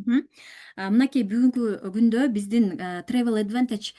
Мгм. Мынакей бүгүнкү күндө биздин Travel Advantage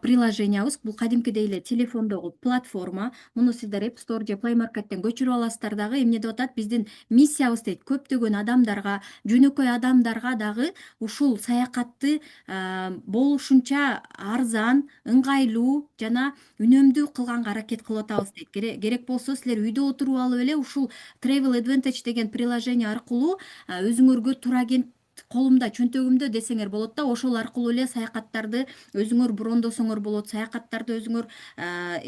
приложениябыз бул кадимкидей эле телефондогу платформа. Муну сиздер App Store же Play Market'тен көчүрүп аласыздар дагы. Эмне деп атат? Биздин миссиябыз дейт. Көптөгөн адамдарга, жөнөкөй адамдарга дагы ушул саякатты болушунча арзан, ыңгайлуу жана үнөмдүү кылганга аракет кылып атабыз дейт. Керек болсо силер үйдө отуруп алып эле ушул Travel Advantage деген приложение аркылуу өзүңөргө турагент колумда, чөнтөгүмдө десеңер болот да, ошол аркылуу эле саякаттарды өзүңөр брондосоңор болот, саякаттарды өзүңөр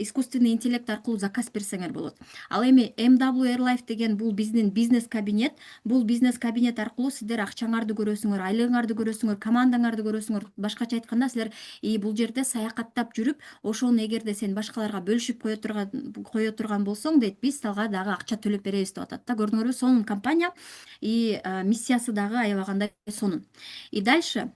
искусственный интеллект аркылуу заказ берсеңер болот. Ал эми MW Airlife деген бул биздин бизнес кабинет. Бул бизнес кабинет аркылуу сиздер акчаңарды көрөсүңөр, айлыгыңарды көрөсүңөр, командаңарды көрөсүңөр. Башкача айтканда силер бул жерде саякаттап жүрүп, ошону эгерде сен башкаларга бөлүшүп кое турган болсоң дейт, биз сага дагы акча төлөп беребиз деп атат да. Көрдүңөрбү, сонун компания миссиясы дагы аябагандай сонун. И дальше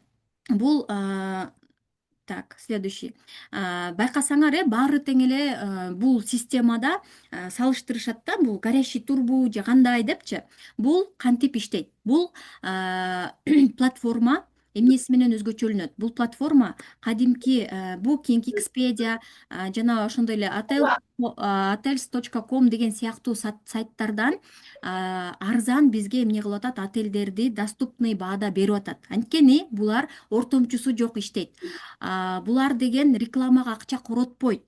бул так, следующий. Байкасаңар, баары тең эле бул системада салыштырышат да, бул горящий турбу же кандай депчи. Бул кантип иштейт? Бул платформа эмнеси менен өзгөчөлүнөт? Бул платформа кадимки Booking, Expedia жана ошондой эле hotels.com деген сыяктуу сайттардан арзан бизге эмне кылып атат? Отелдерди доступный баада берип атат. Анткени булар ортомчусу жок иштейт. Булар деген рекламага акча коротпойт.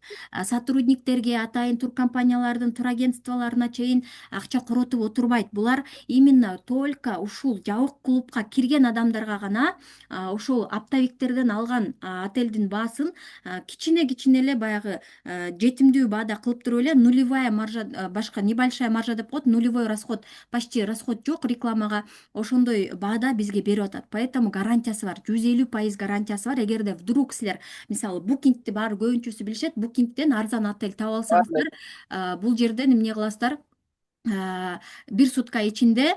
Сотрудниктерге, атайын туркомпаниялардын, турагентстволоруна чейин акча коротуп отурбайт. Булар именно только ушул жабык клубка кирген адамдарга гана ушул оптовиктерден алган отелдин баасын кичине эле баягы жетимдүү баада кылып туруп эле нулевая маржа, башка небольшая маржа деп коет, нулевой расход, почти расход жок рекламага, ошондой баада бизге берип атат. Поэтому гарантиясы бар, 150% гарантиясы бар. Эгерде вдруг силер мисалы букингти баары көбүнчөсү билишет, букингден арзан отель таап алсаңыздар, бул жерден эмне кыласыздар? Бир сутка ичинде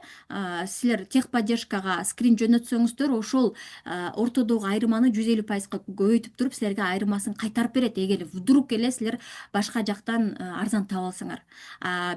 силер техподдержкага скрин жөнөтсөңүздөр, ошол ортодогу айырманы 150%га көбөйтүп туруп силерге айырмасын кайтарып берет, эгер вдруг эле силер башка жактан арзан таап алсаңар.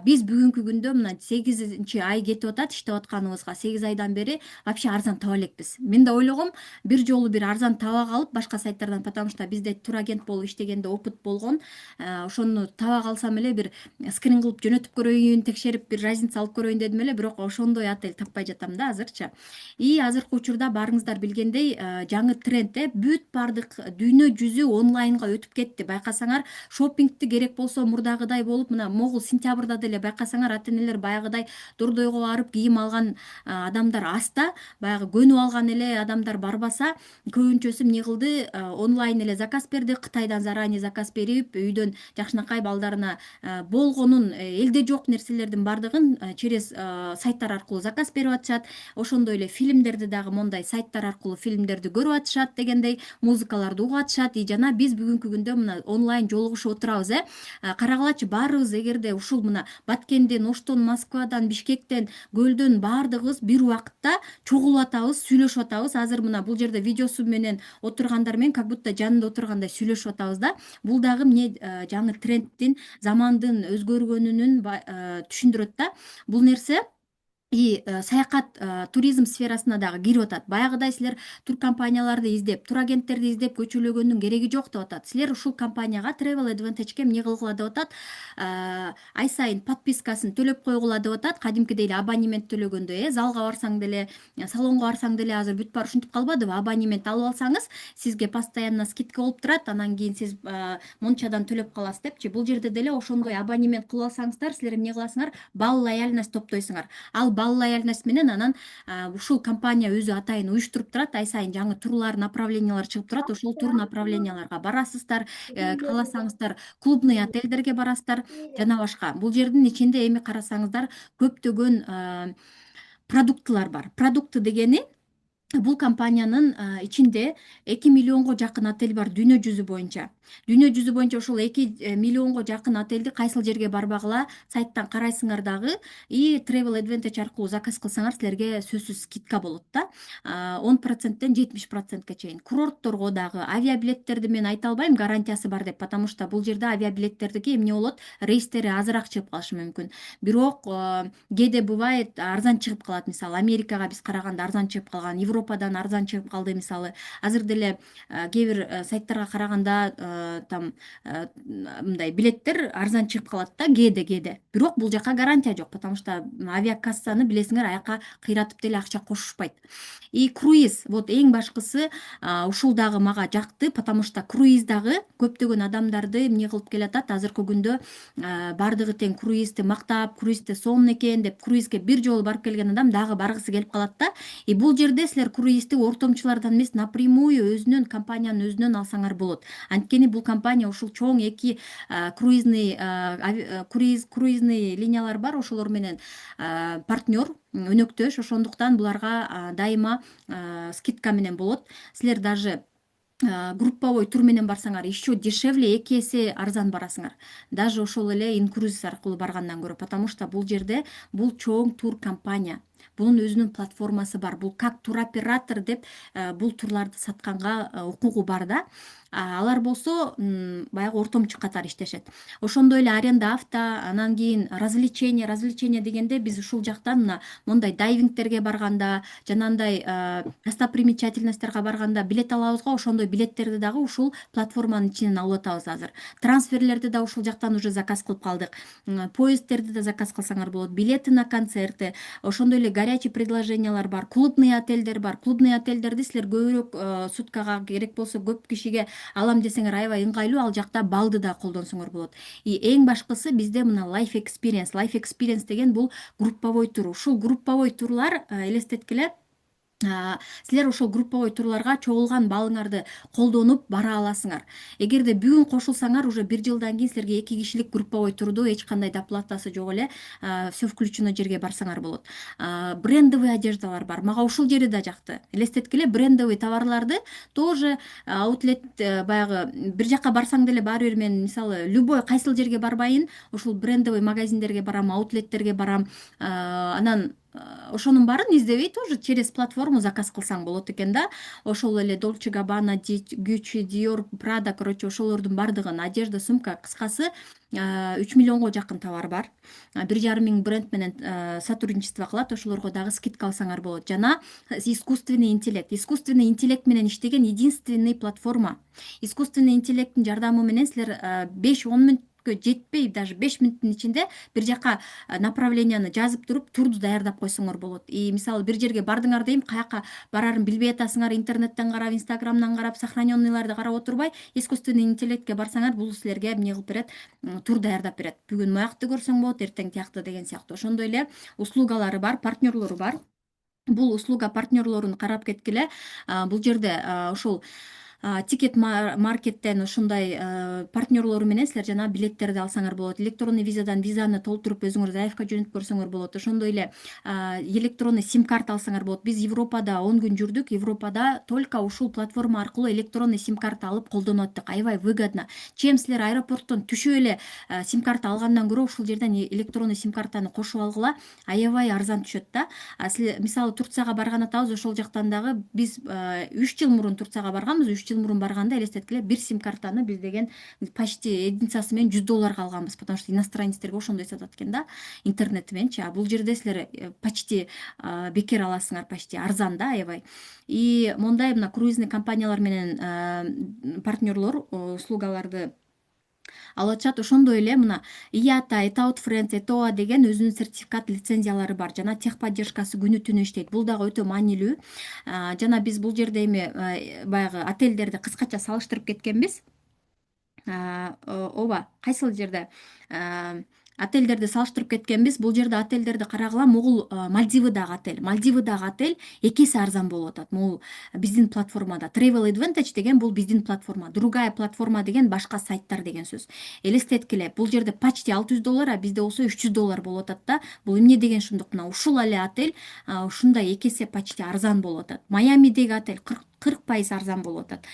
Биз бүгүнкү күндө мына 8-ай кетип атат иштеп атканыбызга. 8 айдан бери вообще арзан таба элекпиз. Мен да ойлогом бир жолу бир арзан таба калып башка сайттардан, потому что бизде турагент болуп иштегенде опыт болгон. Ошону таба калсам эле бир скрин кылып жөнөтүп көрөйүн, текшерип бир разница алып көрөйүн дедим эле, бирок ошондой отель таппай жатам да азырчы. И азыркы учурда баарыңыздар билгендей жаңы тренд, бүт баардык дүйнө жүзү онлайнга өтүп кетти. Байкасаңар, шоппингти керек болсо мурдагыдай болуп, мына могул сентябрда деле байкасаңар ата-энелер баягыдай дордойго барып кийим алган адамдар аз да, баягы көнүп алган эле адамдар барбаса, көбүнчөсү эмне кылды? Онлайн эле заказ берди, Кытайдан заранее заказ берип, үйдөн жакшынакай балдарына болгонун, элде жок нерселердин баардыгын через сайттар аркылуу заказ берип атышат. Ошондой эле фильмдерди дагы мондай сайттар аркылуу фильмдерди көрүп атышат дегендей, музыкаларды угуп атышат. Жана биз бүгүнкү күндө мына онлайн жолугушуп отурабыз. Карагылачы, баарыбыз эгерде ушул мына Баткенден, Оштон, Москвадан, Бишкектен, Көлдөн баардыгыбыз бир убакытта чогулуп атабыз, сүйлөшүп атабыз. Азыр мына бул жерде видеосу менен отургандар менен как будто жанында отургандай сүйлөшүп атабыз да. Бул дагы эмне, жаңы трендтин, замандын өзгөргөнүнүн түшүндүрөт да. Бул нерсе саякат, туризм сферасына дагы кирип атат. Баягыдай силер туркомпанияларды издеп, турагенттерди издеп көчүлөгөндүн кереги жок деп атат. Силер ушул компанияга, Travel Advantage'ке эмне кылгыла деп атат? Ай сайын подпискасын төлөп койгула деп атат. Кадимкидей эле абонемент төлөгөндөй, залга барсаң деле, салонго барсаң деле азыр бүт баары ушинтип калбадыбы? Абонемент алып алсаңыз, сизге постоянно скидка болуп турат, анан кийин сиз мончадан төлөп каласыз депчи. Бул жерде деле ошондой абонемент кылып алсаңыздар, силер эмне кыласыңар? Балл лояльность топтойсуңар. Ал балл лояльность менен анан ушул компания өзү атайын уюштуруп турат. Ай сайын жаңы турлар, направлениялар чыгып турат. Ошол тур направленияларга барасыздар. Кааласаңыздар клубный отельдерге барасыздар жана башка. Бул жердин ичинде эми карасаңыздар көптөгөн продуктылар бар. Продукты дегени бул компаниянын ичинде 2 миллионго жакын отель бар дүйнө жүзү боюнча. Дүйнө жүзү боюнча ошол 2 миллионго жакын отельди кайсыл жерге барбагыла сайттан карайсыңар дагы, и Travel Advantage аркылуу заказ кылсаңар силерге сөзсүз скидка болот да. 10%тен 70%ке чейин. Курортторго дагы авиабилеттерди мен айта албайм, гарантиясы бар деп, потому что бул жерде авиабилеттердики эмне болот? Рейстери азыраак чыгып калышы мүмкүн. Бирок кээде бывает арзан чыгып калат. Мисалы Америкага биз караганда арзан чыгып калган, Европа Европадан арзан чыгып калды. Мисалы азыр деле кээ бир сайттарга караганда там мындай билеттер арзан чыгып калат да, кээде. Бирок бул жака гарантия жок, потому что авиакассаны билесиңер, аяка кыйратып деле акча кошушпайт. И круиз, вот эң башкысы ушул дагы мага жакты, потому что круиз дагы көптөгөн адамдарды эмне кылып келатат азыркы күндө. Бардыгы тең круизди мактап, круизде сонун экен деп, круизге бир жолу барып келген адам дагы баргысы келип калат да. И бул жерде силер круизди ортомчулардан эмес, напрямую өзүнүн компаниянын өзүнөн алсаңар болот. Анткени бул компания ушул чоң эки круизный линиялар бар, ошолор менен партнер, өнөктөш. Ошондуктан буларга дайыма скидка менен болот. Силер даже групповой тур менен барсаңар еще дешевле, 2 эсе арзан барасыңар. Даже ошол эле инкрузис аркылуу баргандан көрө, потому что бул жерде бул чоң тур компания. Бунун өзүнүн платформасы бар. Бул как туроператор деп бул турларды сатканга укугу бар да. Алар болсо баягы ортомчу катары иштешет. Ошондой эле аренда авто, анан кийин развлечение дегенде биз ушул жактан мондай дайвингтерге барганда, жанагындай достопримечательностьтерге барганда билет алабыз го, ошондой билеттерди дагы ушул платформанын ичинен алып атабыз азыр. Трансферлерди да ушул жактан уже заказ кылып калдык. Поездтерди да заказ кылсаңар болот, билеты на концерты, ошондой эле горячий предложениялар бар, клубный отельдер бар. Клубный отельдерди силер көбүрөөк суткага керек болсо көп кишиге алам десеңер аябай ыңгайлуу, ал жакта балды да колдонсоңор болот. И эң башкысы бизде мына life experience деген бул групповой тур. Ушул групповой турлар элестеткиле, силер ошол групповой турларга чогулган балыңарды колдонуп бара аласыңар. Эгерде бүгүн кошулсаңар, уже 1 жылдан кийин силерге 2 кишилик групповой турду эч кандай доплатасы жок эле все включено жерге барсаңар болот. Брендовый одеждалар бар. Мага ушул жери да жакты. Элестеткиле, брендовый товарларды тоже аутлет, баягы бир жака барсаң деле баары бир, мен мисалы любой кайсыл жерге барбайын, ушул брендовый магазиндерге барам, аутлеттерге барам, анан ошонун баарын издебей тоже через платформу заказ кылсаң болот экен да. Ошол эле Dolce Gabbana, Gucci, Dior, Prada, короче, ошолордун бардыгын, одежда, сумка, кыскасы 3 миллионго жакын товар бар. 1,5 миң бренд менен сотрудничество кылат, ошолорго дагы скидка алсаңар болот. Жана искусственный интеллект менен иштеген единственный платформа. Искусственный интеллекттин жардамы менен силер 5-10 мүнөткө жетпей, даже 5 мүнөттүн ичинде бир жака направленияны жазып туруп турду даярдап койсоңор болот. И мисалы бир жерге бардыңар дейм, каяка барарын билбей атасыңар, интернеттен карап, инстаграмдан карап, сохраненныйларды карап отурбай, искусственный интеллектке барсаңар, бул силерге эмне кылып берет, тур даярдап берет. Бүгүн моякты көрсөң болот, эртең тиякты деген сыяктуу. Ошондой эле услугалары бар, партнерлору бар. Бул услуга партнерлорун карап кеткиле, бул жерде ошол тикет маркеттен ушундай партнерлору менен силер жана билеттерди алсаңар болот. Электронный визадан визаны толтуруп өзүңөр заявка жөнөтүп көрсөңөр болот. Ошондой эле электронный сим-карта алсаңар болот. Биз Европада 10 күн жүрдүк. Европада только ушул платформа аркылуу электронный сим-карта алып колдонуп аттык. Аябай выгодно. Чем силер аэропорттон түшүп эле сим-карта алгандан көрө ушул жерден электронный сим-картаны кошуп алгыла, аябай арзан түшөт да. Силер мисалы Турцияга барган атабыз, ошол жактан дагы биз 3 жыл мурун Турцияга барганбыз. 3 жыл мурун барганда элестеткиле, бир сим-картаны биз деген почти единицасы менен $100 алганбыз, потому что иностранецтерге ошондой сатат экен да, интернети мененчи. Бул жерде силер почти бекер аласыңар, почти арзан да, аябай. И мондай мына круизный компаниялар менен партнерлор услугаларды алып атышат. Ошондой эле мына IATA, Etaut France, ETOA деген өзүнүн сертификат лицензиялары бар. Жана техподдержкасы күнү түнү иштейт. Бул дагы өтө маанилүү. Жана биз бул жерде эми баягы отельдерди кыскача салыштырып кеткенбиз. Ооба, кайсыл жерде отельдерди салыштырып кеткенбиз. Бул жерде отельдерди карагыла, могул Мальдивыдагы отель 2 эсе арзан болуп атат. Могул биздин платформада Travel Advantage деген бул биздин платформа. Другая платформа деген башка сайттар деген сөз. Элестеткиле, бул жерде почти $600, а бизде болсо $300 болуп атат да. Бул эмне деген шундук, мына ушул эле отель ушундай 2 эсе почти арзан болуп атат. Майамидеги отель 40% арзан болуп атат.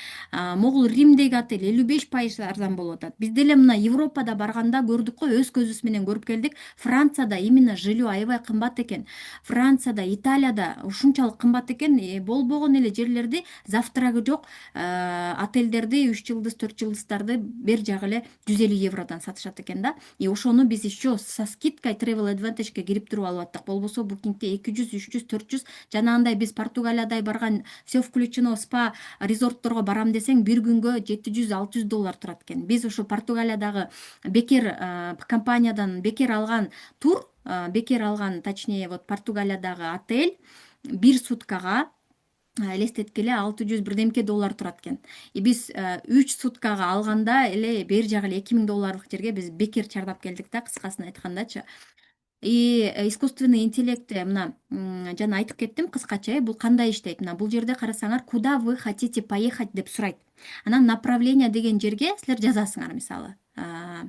Могул Римдеги отель 55% арзан болуп атат. Биз деле мына Европада барганда көрдүк го, өз көзүбүз менен көрүп келдик. Францияда именно жилье аябай кымбат экен. Францияда, Италияда ушунчалык кымбат экен. Болбогон эле жерлерди, завтрагы жок отельдерди, 3 жылдыз, 4 жылдыздарды бер жагы эле 150 евродон сатышат экен да. И ошону биз еще со скидкой Travel Advantage'ге кирип туруп алып аттык. Болбосо букингде 200, 300, 400, жанагындай биз Португалиядай барган все включено спа резортторго барам десең бир күнгө 700, 600 доллар турат экен. Биз ошо Португалиядагы бекер компаниядан бекер алган тур, бекер алган, точнее, вот Португалиядагы отель бир суткага элестеткиле 600 бирдемке доллар турат экен. И биз 3 суткага алганда эле бер жагы эле 2000 долларлык жерге биз бекер чардап келдик да, кыскасын айткандачы. И искусственный интеллект, мына жана айтып кеттим кыскача, бул кандай иштейт? Мына бул жерде карасаңар, куда вы хотите поехать деп сурайт. Анан направление деген жерге силер жазасыңар, мисалы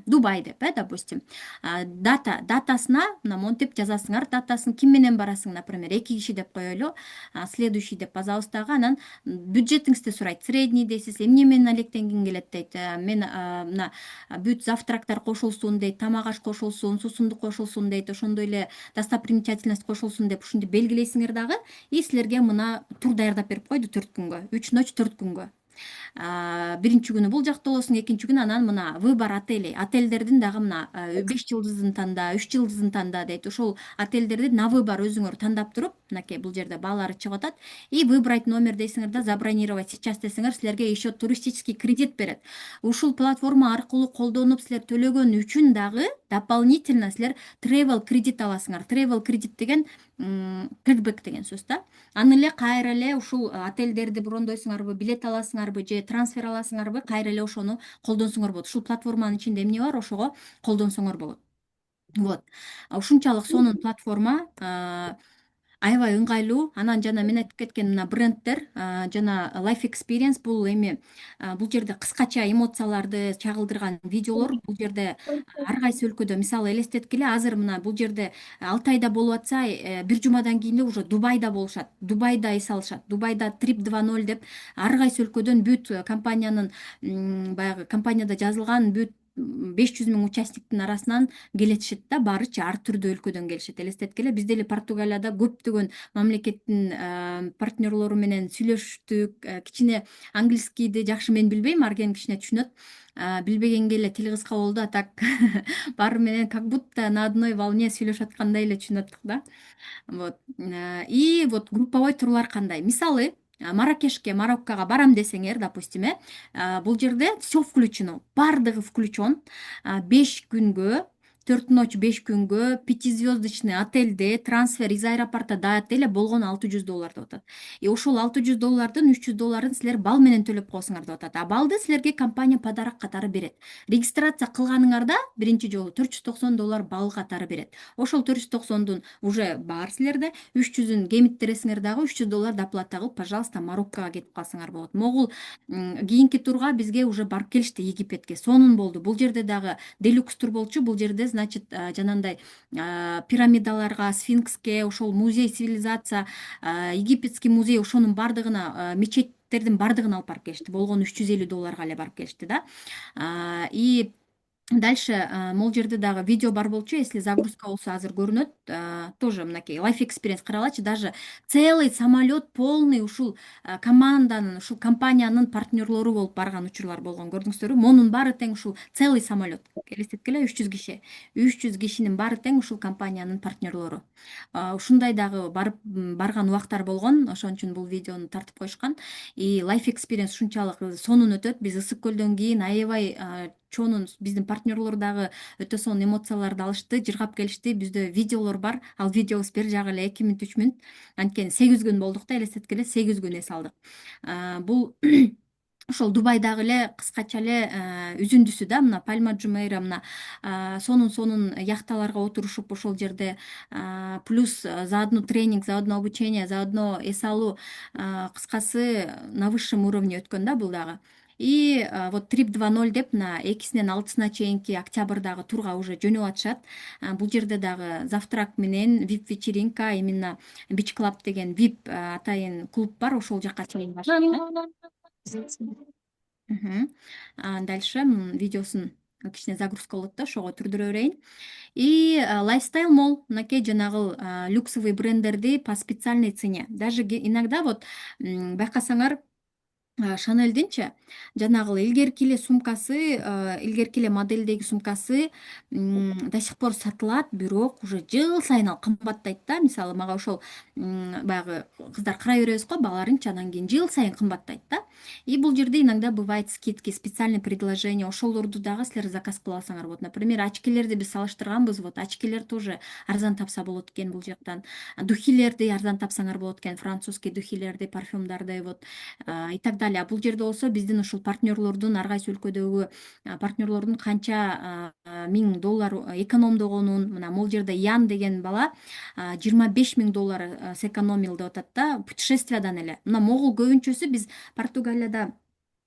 Дубай деп, допустим. Датасына мына монтип жазасыңар. Датасын ким менен барасың, например, 2 киши деп коелу. Следующий деп базабыз дагы. Анан бюджетиңизди сурайт. Средний дейсиз, эмне менен алектенгиң келет дейт. Мен мына бүт завтрактар кошулсун дейт, тамак аш кошулсун, суусундук кошулсун дейт, ошондой эле достопримечательность кошулсун деп ушинтип белгилейсиңер дагы. И силерге мына тур даярдап берип койду 4 күнгө. 3 ночь 4 күнгө. Биринчи күнү бул жакта болосуң, экинчи күнү анан мына выбор отельдердин дагы мына 5 жылдызын танда, 3 жылдызын танда дейт. Ошол отельдерди на выбор өзүңөр тандап туруп, мынакей бул жерде баалары чыгып атат. И выбрать номер дейсиңер да, забронировать сейчас десеңер, силерге еще туристический кредит берет. Ушул платформа аркылуу колдонуп силер төлөгөн үчүн дагы дополнительно силер travel кредит аласыңар. Travel кредит деген кэшбэк деген сөз да. Аны эле кайра эле ушул отельдерди брондойсуңарбы, билет аласыңарбы же трансфер аласыңарбы, кайра эле ошону колдонсоңор болот. Ушул платформанын ичинде эмне бар, ошого колдонсоңор болот. Вот. Ушунчалык сонун платформа, аябай ыңгайлуу. Анан жана мен айтып кеткен мына бренддер, жана Life Experience, бул эми бул жерде кыскача эмоцияларды чагылдырган видеолор. Бул жерде ар кайсы өлкөдө, мисалы элестеткиле, азыр мына бул жерде Алтайда болуп атса, бир жумадан кийин эле уже Дубайда болушат. Дубайда эс алышат. Дубайда Trip 2.0 деп ар кайсы өлкөдөн бүт компаниянын баягы компанияда жазылган бүт 500 000 участниктин арасынан келетишет да, баарычы ар түрдүү өлкөдөн келишет. Элестеткиле, биз деле Португалияда көптөгөн мамлекеттин партнерлору менен сүйлөштүк. Кичине английскийди жакшы мен билбейм, арген кичине түшүнөт. Билбегенге эле тил кыска болду, а так баары менен как будто на одной волне сүйлөшүп аткандай эле түшүнүп аттык да. Вот. И вот групповой турлар кандай? Мисалы, Маракешке, Мароккого барам десеңер, допустим, бул жерде все включено, бардыгы включен. 5 күнгө, 4 ночь 5 күнгө, 5звездочный отельде трансфер из аэропорта до отеля болгон 600 доллар деп атат. И ошол 600 доллардын 300 долларын силер бал менен төлөп коесуңар деп атат. А балды силерге компания подарок катары берет. Регистрация кылганыңарда биринчи жолу 490 доллар бал катары берет. Ошол 490дун уже бар силерде, 300-ün кемиттересиңер дагы, 300 доллар доплата кылып, пожалуйста, Мароккого кетип калсаңар болот. Могул кийинки турга бизге уже барып келишти, Египетке. Сонун болду. Бул жерде дагы делюкс тур болчу. Бул жерде, значит, жанандай пирамидаларга, сфинкске, ошол музей цивилизация, египетский музей, ошонун бардыгына, мечеттердин бардыгын алып барып келишти. Болгону 350 долларга эле барып келишти да. И дальше могул жерде дагы видео бар болчу, если загрузка болсо азыр көрүнөт. Тоже мынакей Life Experience каралачы, даже целый самолет полный ушул команданын, ушул компаниянын партнерлору болуп барган учурлар болгон, көрдүңүздөрбү? Монун баары тең ушул целый самолет. Элестеткиле, 300 киши. 300 кишинин баары тең ушул компаниянын партнерлору. Ушундай дагы барган убактар болгон, ошон үчүн бул видеону тартып коюшкан. И Life Experience ушунчалык сонун өтөт. Биз ысык көлдөн кийин аябай чонун, биздин партнерлор дагы өтө сонун эмоцияларды алышты, жыргап келишти. Бизде видеолор бар. Ал видеобуз бир жагы эле 2 мүнөт, 3 мүнөт. Анткени 8 күн болдук да, элестеткиле, 8 күн эс алдык. Бул ошол Дубайдагы эле кыскача эле үзүндүсү да, мына Пальма Джумейра, мына сонун яхталарга отурушуп ошол жерде, плюс заодно тренинг, заодно обучение, заодно эс алуу, кыскасы на высшем уровне өткөн да бул дагы. И вот трип 2.0 деп мына 2-6 чейинки октябрдагы турга уже жөнөп атышат. Бул жерде дагы завтрак менен вип вечеринка, именно бич клаб деген вип атайын клуб бар, ошол жака чейин башка. Мгм. Дальше видеосун кичине загрузка болот да, ошого түрдүрө берейин. И лайфстайл молл, мынакей жанагы люксовый брендерди по специальной цене. Даже иногда вот байкасаңар, Шанелдинчи жанагы илгерки эле сумкасы, илгерки эле модельдеги сумкасы до сих пор сатылат, бирок уже жыл сайын ал кымбаттайт да. Мисалы мага ошол баягы кыздар карай беребиз го, багаларынчы, анан кийин жыл сайын кымбаттайт да. И бул жерде иногда бывает скидки, специальный предложение. Ошолорду дагы силер заказ кыла алсаңар болот. Например, очкилерди биз салыштырганбыз. Вот очкилер тоже арзан тапса болот экен бул жактан. Духилерди арзан тапсаңар болот экен, французский духилерди, парфюмдарды, вот и так далее. Бул жерде болсо биздин ушул партнерлордун, ар кайсы өлкөдөгү партнерлордун канча $1000 экономдогонун, мына могул жерде Ян деген бала $25,000 сэкономил деп атат да, путешествиядан эле. Мына могул көбүнчөсү биз Португалияда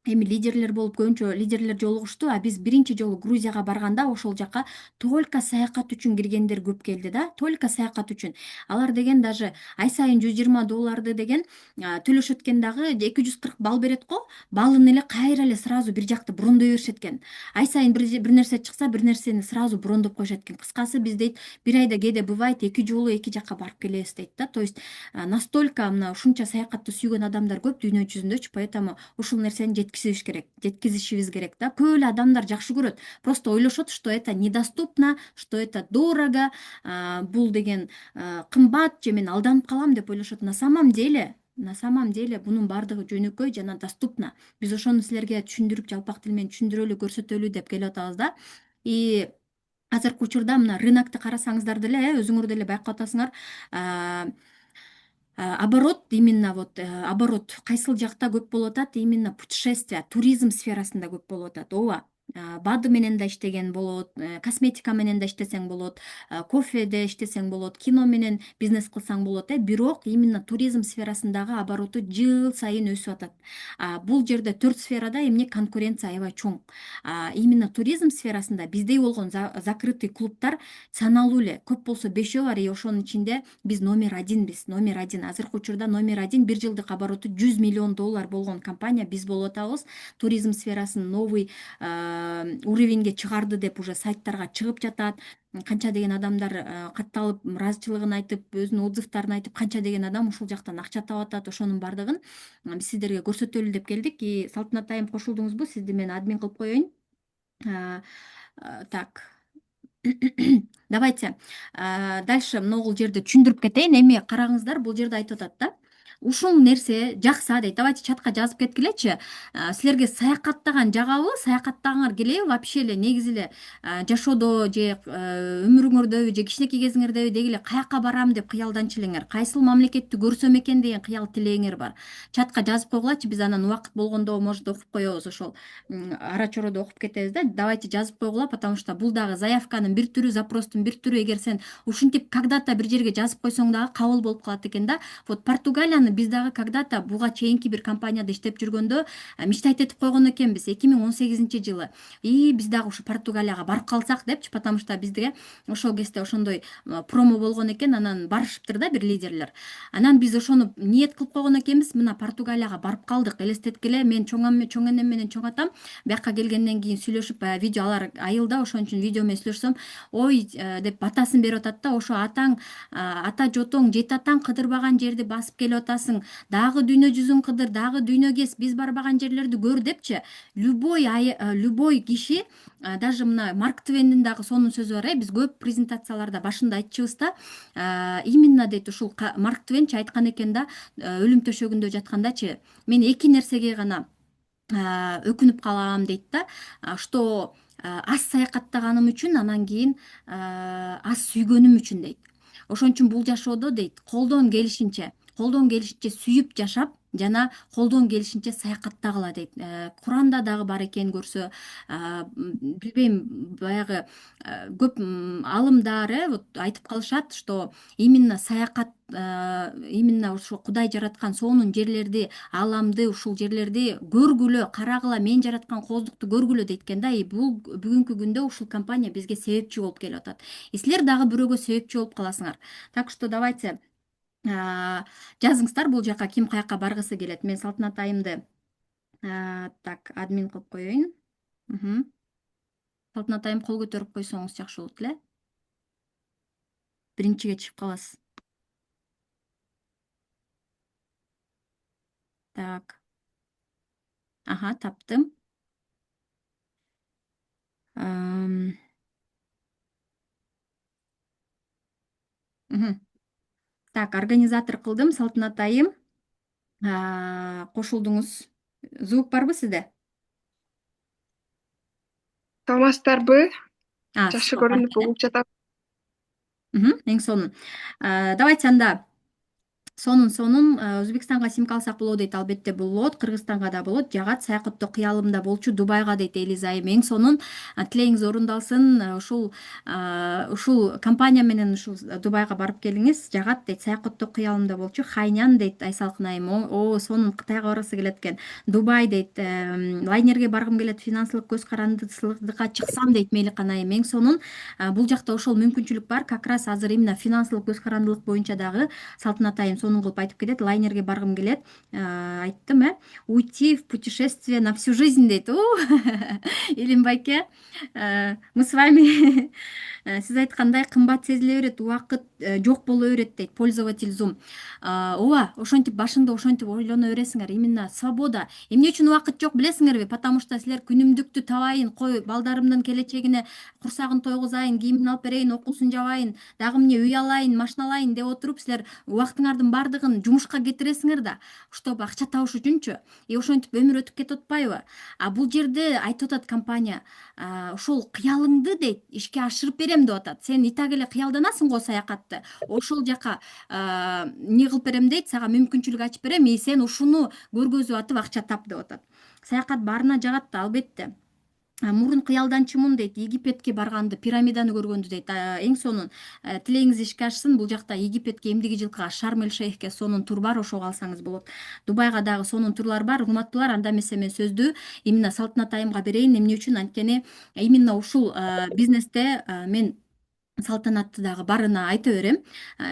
эми лидерлер болуп көбүнчө лидерлер жолугушту, а биз биринчи жолу Грузияга барганда ошол жака только саякат үчүн киргендер көп келди да, только саякат үчүн. Алар деген даже ай сайын $120 деген төлөшөт экен, дагы 240 балл берет го, баллын эле кайра эле сразу бир жакты брондой беришет экен. Ай сайын бир нерсе чыкса, бир нерсени сразу брондоп коюшат экен. Кыскасы биз дейт бир айда кээде бывает 2 жолу 2 жакка барып келебиз дейт да. То есть настолько мына ушунча саякатты сүйгөн адамдар көп дүйнө жүзүндөчү, поэтому ушул нерсени жеткизишибиз керек да. Көп эле адамдар жакшы көрөт, просто ойлошот, что это недоступно, что это дорого, бул деген кымбат, же мен алданып калам деп ойлошот. На самом деле бунун баардыгы жөнөкөй жана доступно. Биз ошону силерге түшүндүрүп, жалпак тил менен түшүндүрөлү, көрсөтөлү деп келип атабыз да. И азыркы учурда мына рынокто карасаңыздар деле, өзүңөр деле байкап атасыңар, оборот, именно вот оборот кайсыл жакта көп болуп атат? Именно путешествия, туризм сферасында көп болуп атат. Ооба. БАД менен да иштеген болот, косметика менен да иштесең болот, кофеде иштесең болот, кино менен бизнес кылсаң болот. Бирок именно туризм сферасындагы обороту жыл сайын өсүп атат. Бул жерде 4 сферада эмне конкуренция аябай чоң. Именно туризм сферасында биздей болгон закрытый клубтар саналуу эле, көп болсо 5 бар, и ошонун ичинде биз номер одинбиз, номер один. Азыркы учурда номер один, бир жылдык обороту $100 миллион болгон компания биз болуп атабыз. Туризм сферасын новый уровеньге чыгарды деп уже сайттарга чыгып жатат. Канча деген адамдар катталып ыраазычылыгын айтып, өзүнүн отзывдарын айтып, канча деген адам ушул жактан акча таап атат. Ошонун баардыгын биз сиздерге көрсөтөлү деп келдик. И Салтанат айым, кошулдуңузбу? Сизди мен админ кылып коеюн. Так. Давайте дальше могул жерде түшүндүрүп кетейин. Эми караңыздар, бул жерде айтып атат да. Ушул нерсе жакса дейт. Давайте чатка жазып кеткилечи. Силерге саякаттаган жагабы, саякаттагыңар келеби вообще эле, негизи эле жашоодо же өмүрүңөрдөбү же кичинекей кезиңердеби деги эле каяка барам деп кыялданчу элеңер, кайсыл мамлекетти көрсөм экен деген кыял тилегиңер бар. Чатка жазып койгулачы, биз анан убакыт болгондо может окуп коебуз, ошол ара чороодо окуп кетебиз да. Давайте жазып койгула, потому что бул дагы заявканын бир түрү, запростун бир түрү. Эгер сен ушинтип когда-то бир жерге жазып койсоң дагы кабыл болуп калат экен да. Вот Португалияны биз дагы когда-то буга чейинки бир компанияда иштеп жүргөндө мечтать этип койгон экенбиз 2018-жылы. И биз дагы ушу Португалияга барып калсак депчи, потому что бизде ошол кезде ошондой промо болгон экен, анан барышыптыр да бир лидерлер. Анан биз ошону ниет кылып койгон экенбиз. Мына Португалияга барып калдык. Элестеткиле, мен чоң энем менен чоң атам бияка келгенден кийин сүйлөшүп, баягы видео, алар айылда, ошон үчүн видео менен сүйлөшсөм, ой деп батасын берип атат да. Ошо атаң, ата жотоң, жети атаң кыдырбаган жерди басып келип атасың, дагы дүйнө жүзүн кыдыр, дагы дүйнө кез, биз барбаган жерлерди көр депчи. Любой киши, даже мына Марк Твендин дагы сонун сөзү бар. Биз көп презентацияларда башында айтчубуз да, именно дейт, ушул Марк Твенчи айткан экен да, өлүм төшөгүндө жаткандачы, мен эки нерсеге гана өкүнүп калам дейт да, что аз саякаттаганым үчүн, анан кийин аз сүйгөнүм үчүн дейт. Ошон үчүн бул жашоодо дейт, колдон келишинче колдон келишинче сүйүп жашап жана колдон келишинче саякаттагыла дейт. Куранда дагы бар экен көрсө, билбейм, баягы көп алымдар вот айтып калышат, что именно саякат, именно ушу Кудай жараткан сонун жерлерди, ааламды, ушул жерлерди көргүлө, карагыла, мен жараткан кооздукту көргүлө дейт экен да. И бул бүгүнкү күндө ушул компания бизге себепчи болуп келип атат. И силер дагы бирөөгө себепчи болуп каласыңар. Так что давайте жазыңыздар бул жака ким каяка баргысы келет. Мен Салтанат айымды так админ кылып коеюн. Салтанат айым кол көтөрүп койсоңуз жакшы болот эле. Биринчиге чыгып каласыз. Так. Ага, таптым. Так, организатор кылдым. Салтанат айым, кошулдуңуз. Звук барбы сизде? Саламатсыздарбы? Жакшы Макул көрүнүп угуп жатам. Эң сонун. Давайте анда сонун Өзбекстанга симка алсак болобу дейт. Албетте болот, Кыргызстанга да болот. Жагат саякаттоо кыялымда болчу Дубайга дейт Элиза айым. Эң сонун тилегиңиз орундалсын. Ушул компания менен ушул Дубайга барып келиңиз. Жагат дейт, саякаттоо кыялымда болчу. Хайнян дейт Айсалкын айым. Сонун, Кытайга баргысы келет экен. Дубай дейт, лайнерге баргым келет, финансылык көз карандылыкка чыксам дейт Меликан айым. Эң сонун. Бул жакта ошол мүмкүнчүлүк бар. Как раз азыр именно финансылык көз карандылык боюнча дагы Салтанат айым сонун кылып айтып кетет. Лайнерге баргым келет. Айттым, уйти в путешествие на всю жизнь дейт. Илим байке, мы с вами сиз айткандай кымбат сезиле берет, убакыт жок боло берет дейт пользователь Zoom. Ооба, ошентип башыңда ошентип ойлоно бересиңер. Именно свобода. Эмне үчүн убакыт жок билесиңерби? Потому что силер күнүмдүктү табайын, кой балдарымдын келечегине курсагын тойгузайын, кийимин алып берейин, окуусун жабайын, дагы эмне үй алайын, машина алайын деп отуруп силер убактыңардын баардыгын жумушка кетиресиңер да, чтобы акча табыш үчүнчү. И ошентип өмүр өтүп кетип атпайбы? Бул жерде айтып атат компания, ошол кыялыңды дейт ишке ашырып берем деп атат. Сен и так эле кыялданасың го саякатты. Ошол жака эмне кылып берем дейт, сага мүмкүнчүлүк ачып берем, и сен ушуну көргөзүп атып акча тап деп атат. Саякат баарына жагат да, албетте. Мурун кыялданчумун дейт, Египетке барганды, пирамиданы көргөндү дейт. Эң сонун тилегиңиз ишке ашсын. Бул жакта Египетке эмдиги жылкыга Шарм-эль-Шейхке сонун тур бар, ошого алсаңыз болот. Дубайга дагы сонун турлар бар. Урматтуулар, анда эмесе мен сөздү именно Салтанат айымга берейин. Эмне үчүн? Анткени именно ушул бизнесте мен Салтанатты дагы барына айта берем.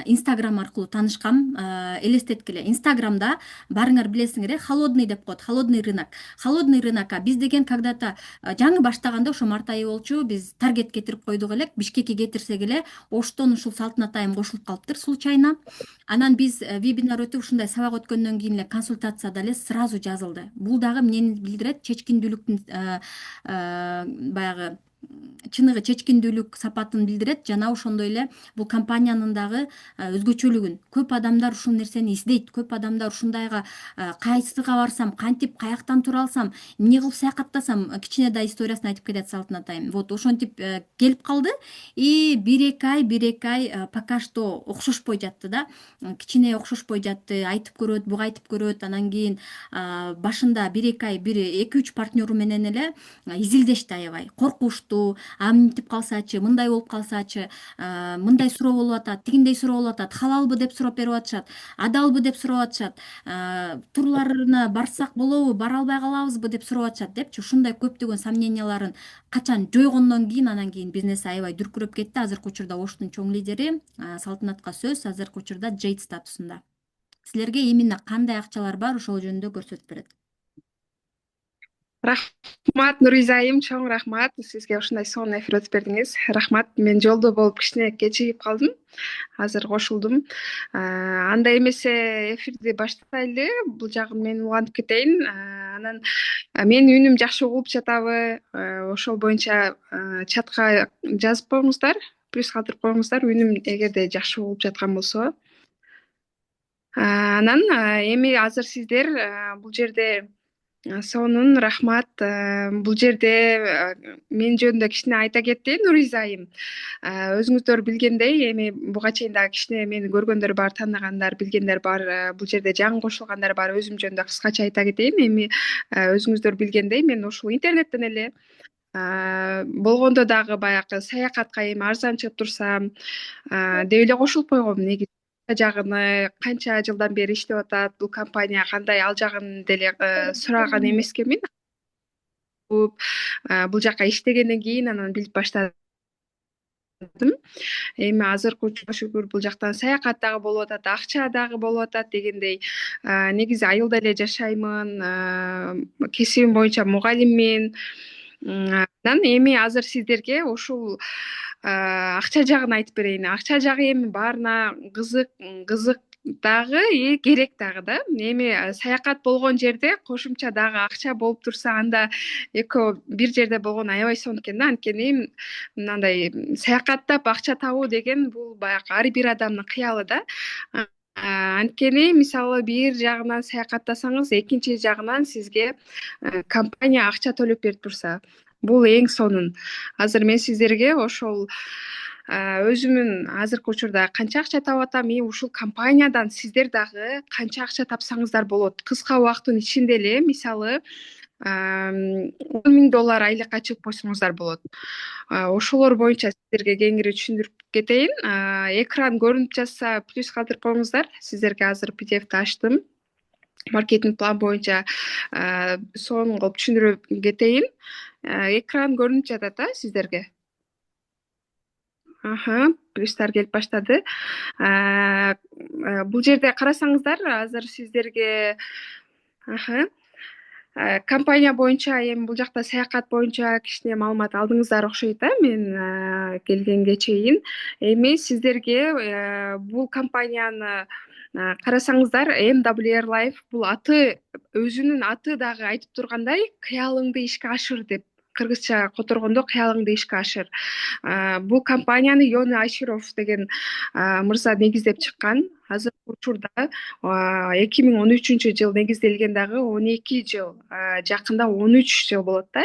Инстаграм аркылуу таанышкам. Элестеткиле, Инстаграмда барыңар билесиңер, холодный деп коет, холодный рынок. Холодный рынок, биз деген когда-то жаңы баштаганда ошо март айы болчу, биз таргет кетирип койдук элек, Бишкекке кетирсек эле, оштон ушул Салтанат айым кошулуп калыптыр случайно. Анан биз вебинар өтүп, ушундай сабак өткөндөн кийин эле консультацияда эле сразу жазылды. Бул дагы эмнени билдирет? Чечкиндүүлүктүн баягы чыныгы чечкиндүүлүк сапатын билдирет. Жана ошондой эле бул компаниянын дагы өзгөчөлүгүн. Көп адамдар ушул нерсени издейт. Көп адамдар ушундайга кайсыга барсам, кантип, каяктан тура алсам, эмне кылып саякаттасам, кичине да историясын айтып кетет Салтанат айым. Вот ошентип келип калды. И бир эки ай пока что окшошпой жатты да. Кичине окшошпой жатты. Айтып көрөт, буга айтып көрөт. Анан кийин башында бир эки ай, бир эки үч партнеру менен эле изилдешти аябай. Коркушту, мынтип калсачы, мындай болуп калсачы, мындай суроо болуп атат, тигиндей суроо болуп атат, халалбы деп сурап берип атышат, адалбы деп сурап атышат, турларына барсак болобу, бара албай калабызбы деп сурап атышат депчи. Ушундай көптөгөн сомненияларын качан жойгондон кийин, анан кийин бизнеси аябай дүркүрөп кетти. Азыркы учурда Оштун чоң лидери. Салтанатка сөз, азыркы учурда Джейд статусунда. Силерге именно кандай акчалар бар, ошол жөнүндө көрсөтүп берет. Рахмат Нуриза айым, чоң рахмат. Сизге ушундай сонун эфир өтүп бердиңиз. Рахмат. Мен жолдо болуп кичине кечигип калдым. Азыр кошулдум. Анда эмесе эфирди баштайлы. Бул жагын мен улантып кетейин. Анан менин үнүм жакшы угулуп жатабы? Ошол боюнча чатка жазып коюңуздар. Плюс калтырып коюңуздар. Үнүм эгерде жакшы угулуп жаткан болсо. Анан эми азыр сиздер бул жерде Сонун рахмат. Бул жерде мен жөнүндө кичине айта кетейин, Нуриза айым. Өзүңүздөр билгендей, эми буга чейин дагы кичине мени көргөндөр бар, тааныгандар, билгендер бар. Бул жерде жаңы кошулгандар бар. Өзүм жөнүндө кыскача айта кетейин. Эми өзүңүздөр билгендей, мен ушул интернеттен эле болгондо дагы баягы саякатка эми арзан чыгып турса деп эле кошулуп койгом. Негизи жагыны канча жылдан бери иштеп атат бул компания, кандай, ал жагын деле сураган эмескенмин. Бул жака иштегенден кийин анан билип баштадым. Эми азыркы учурда шүгүр бул жактан саякат дагы болуп атат, акча дагы болуп атат дегендей. Негизи айылда эле жашаймын, кесибим боюнча мугалиммин. Анан эми азыр сиздерге ушул акча жагын айтып берейин. Акча жагы эми баарына кызык дагы и керек дагы да. Эми саякат болгон жерде кошумча дагы акча болуп турса, анда экөө бир жерде болгон аябай сонун экен да. Анткени мындай саякаттап акча табуу деген бул баягы ар бир адамдын кыялы да. Анткени мисалы бир жагынан саякаттасаңыз, экинчи жагынан сизге компания акча төлөп берип турса, бул эң сонун. Азыр мен сиздерге ошол өзүмүн азыркы учурда канча акча таап атам, и ушул компаниядан сиздер дагы канча акча тапсаңыздар болот. Кыска убакыттын ичинде эле, мисалы, $10,000 айлыкка чыгып койсоңуздар болот. Ошолор боюнча сиздерге кеңири түшүндүрүп кетейин. Экран көрүнүп жатса плюс калтырып коюңуздар. Сиздерге азыр PDF-ти ачтым. Маркетинг план боюнча сонун кылып түшүндүрүп кетейин. Экран көрүнүп жатат сиздерге? Плюстар келип баштады. Бул жерде карасаңыздар, азыр сиздерге компания боюнча, эми бул жакта саякат боюнча кичине маалымат алдыңыздар окшойт мен келгенге чейин. Эми сиздерге бул компанияны карасаңыздар, MWR Life бул аты, өзүнүн аты дагы айтып тургандай, кыялыңды ишке ашыр деп. Кыргызча которгондо кыялыңды ишке ашыр. Бул компанияны Йоны Айширов деген мырза негиздеп чыккан. Азыркы учурда 2013-жыл негизделген дагы 12 жыл, жакында 13 жыл болот да.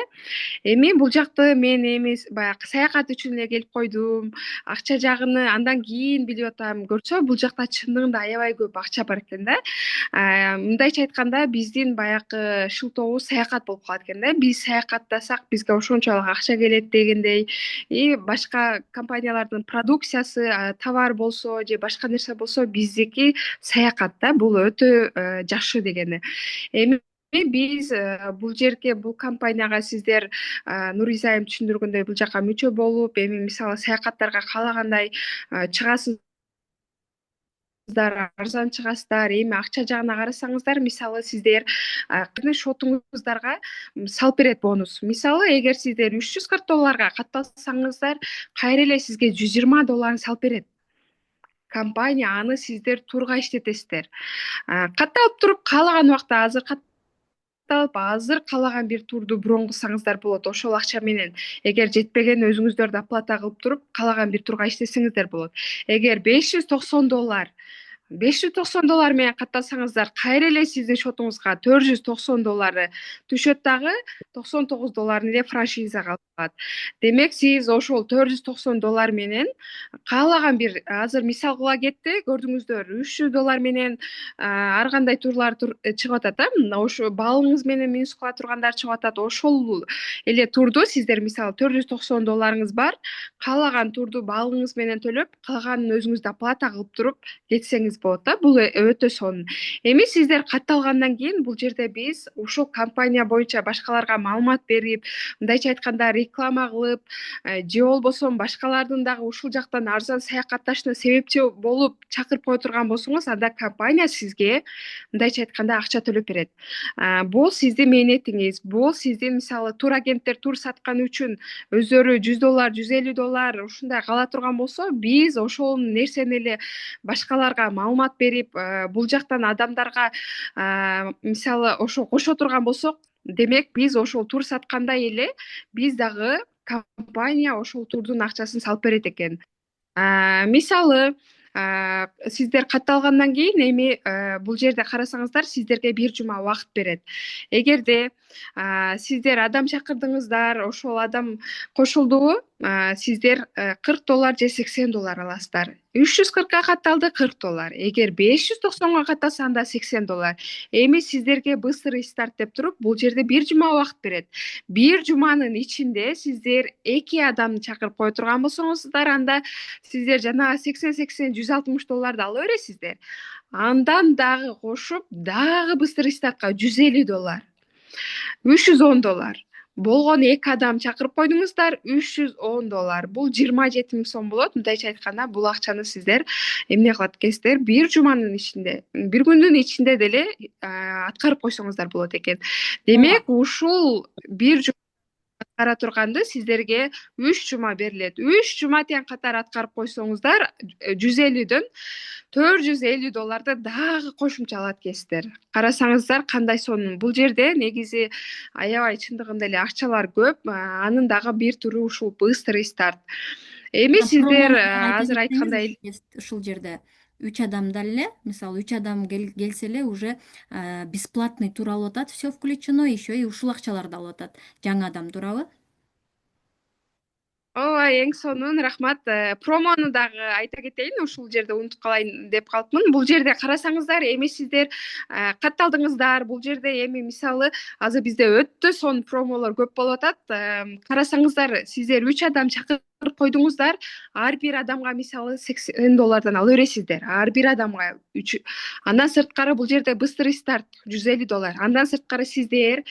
Эми бул жакты мен баягы саякат үчүн эле келип койдум. Акча жагыны андан кийин билип атам. Көрсө бул жакта чындыгында аябай көп акча бар экен да. Мындайча айтканда, биздин баягы шылтообуз саякат болуп калат экен да. Биз саякаттасак бизге ошончолук акча келет дегендей. И башка компаниялардын продукциясы, товар болсо же башка нерсе болсо, биздики саякат да. Бул өтө жакшы дегени. Эми биз бул жерге, бул компанияга сиздер Нуриза айым түшүндүргөндөй бул жака мүчө болуп, эми мисалы саякаттарга каалагандай чыгасыздар, арзан чыгасыздар. Эми акча жагына карасаңыздар, мисалы сиздер шотуңуздарга салып берет бонус. Мисалы, эгер сиздер $340 катталсаңыздар, кайра эле сизге $120 салып берет. Компания аны сиздер турга иштетесиздер. Катталып туруп, каалаган убакта азыр азыр каалаган бир турду бронгусаңыздар болот. Ошол акча менен, эгер жетпеген, өзүңүздөр да оплата кылып туруп, каалаган бир турга иштесеңиздер болот. Эгер $590 менен катталсаңыздар, кайра эле сиздин шотуңузга $490 түшөт дагы, $99 эле франшиза калат. Демек, сиз ошол $490 менен каалаган бир, азыр мисал кыла кетти, көрдүңүздөр, $300 менен ар кандай турлар чыгып атат да. Ошо балыңыз менен минус кыла тургандар чыгып атат. Ошол эле турду сиздер, мисалы, $490 бар, каалаган турду балыңыз менен төлөп, калганын өзүңүз оплата кылып туруп кетсеңиз болот да. Бул өтө сонун. Эми сиздер катталгандан кийин бул жерде биз ушул компания боюнча башкаларга маалымат берип, мындайча айтканда реклама кылып, же болбосо башкалардын дагы ушул жактан арзан саякатташына себепчи болуп чакырып кое турган болсоңуз, анда компания сизге мындайча айтканда акча төлөп берет. Бул сиздин мээнетиңиз. Бул сиздин, мисалы, тур агенттер тур саткан үчүн өздөрү $100, $150 ушундай кала турган болсо, биз ошол нерсени эле башкаларга маалымат берип, бул жактан адамдарга мисалы ошо кошо турган болсок, демек биз ошол тур саткандай эле биз дагы компания ошол турдун акчасын салып берет экен. Мисалы, сиздер катталгандан кийин эми бул жерде карасаңыздар сиздерге бир жума убакыт берет. Эгерде сиздер адам чакырдыңыздар, ошол адам кошулдубу, сиздер $40 же $80 аласыздар. 340ка катталды $40. Эгер 590га катталса анда $80. Эми сиздерге быстрый старт деп туруп бул жерде бир жума убакыт берет. Бир жуманын ичинде сиздер 2 адамды чакырып кое турган болсоңуздар, анда сиздер жанагы 80 $160 ала бересиздер. Андан дагы кошуп, дагы быстрый стартка $150, $310. Болгону 2 адам чакырып койдуңуздар, $310. Бул 27 000 сом болот. Мындайча айтканда, бул акчаны сиздер эмне кылат экенсиздер? Бир жуманын ичинде, бир күндүн ичинде деле аткарып койсоңуздар болот экен. Демек, ушул бир аткара турганды сиздерге 3 жума берилет. 3 жума тең катар аткарып койсоңуздар, 150дөн $450 дагы кошумча алат экенсиздер. Карасаңыздар кандай сонун. Бул жерде негизи аябай чындыгында эле акчалар көп. Анын дагы бир түрү ушул быстрый старт. Эми сиздер азыр айткандай ушул жерде 3 адамда эле, мисалы 3 адам келсе эле уже бесплатный тур алып атат, все включено, еще и ушул акчаларды алып атат. Жаңы адам туурабы? Ооба, эң сонун, рахмат. Промону дагы айта кетейин, ушул жерде унутуп калайын деп калыпмын. Бул жерде карасаңыздар, эми сиздер катталдыңыздар. Бул жерде эми мисалы азыр бизде өтө сонун промолор көп болуп атат. Карасаңыздар, сиздер 3 адам чакырып койдуңуздар, ар бир адамга мисалы $80 ала бересиздер. Ар бир адамга 3. Андан сырткары бул жерде быстрый старт $150. Андан сырткары сиздер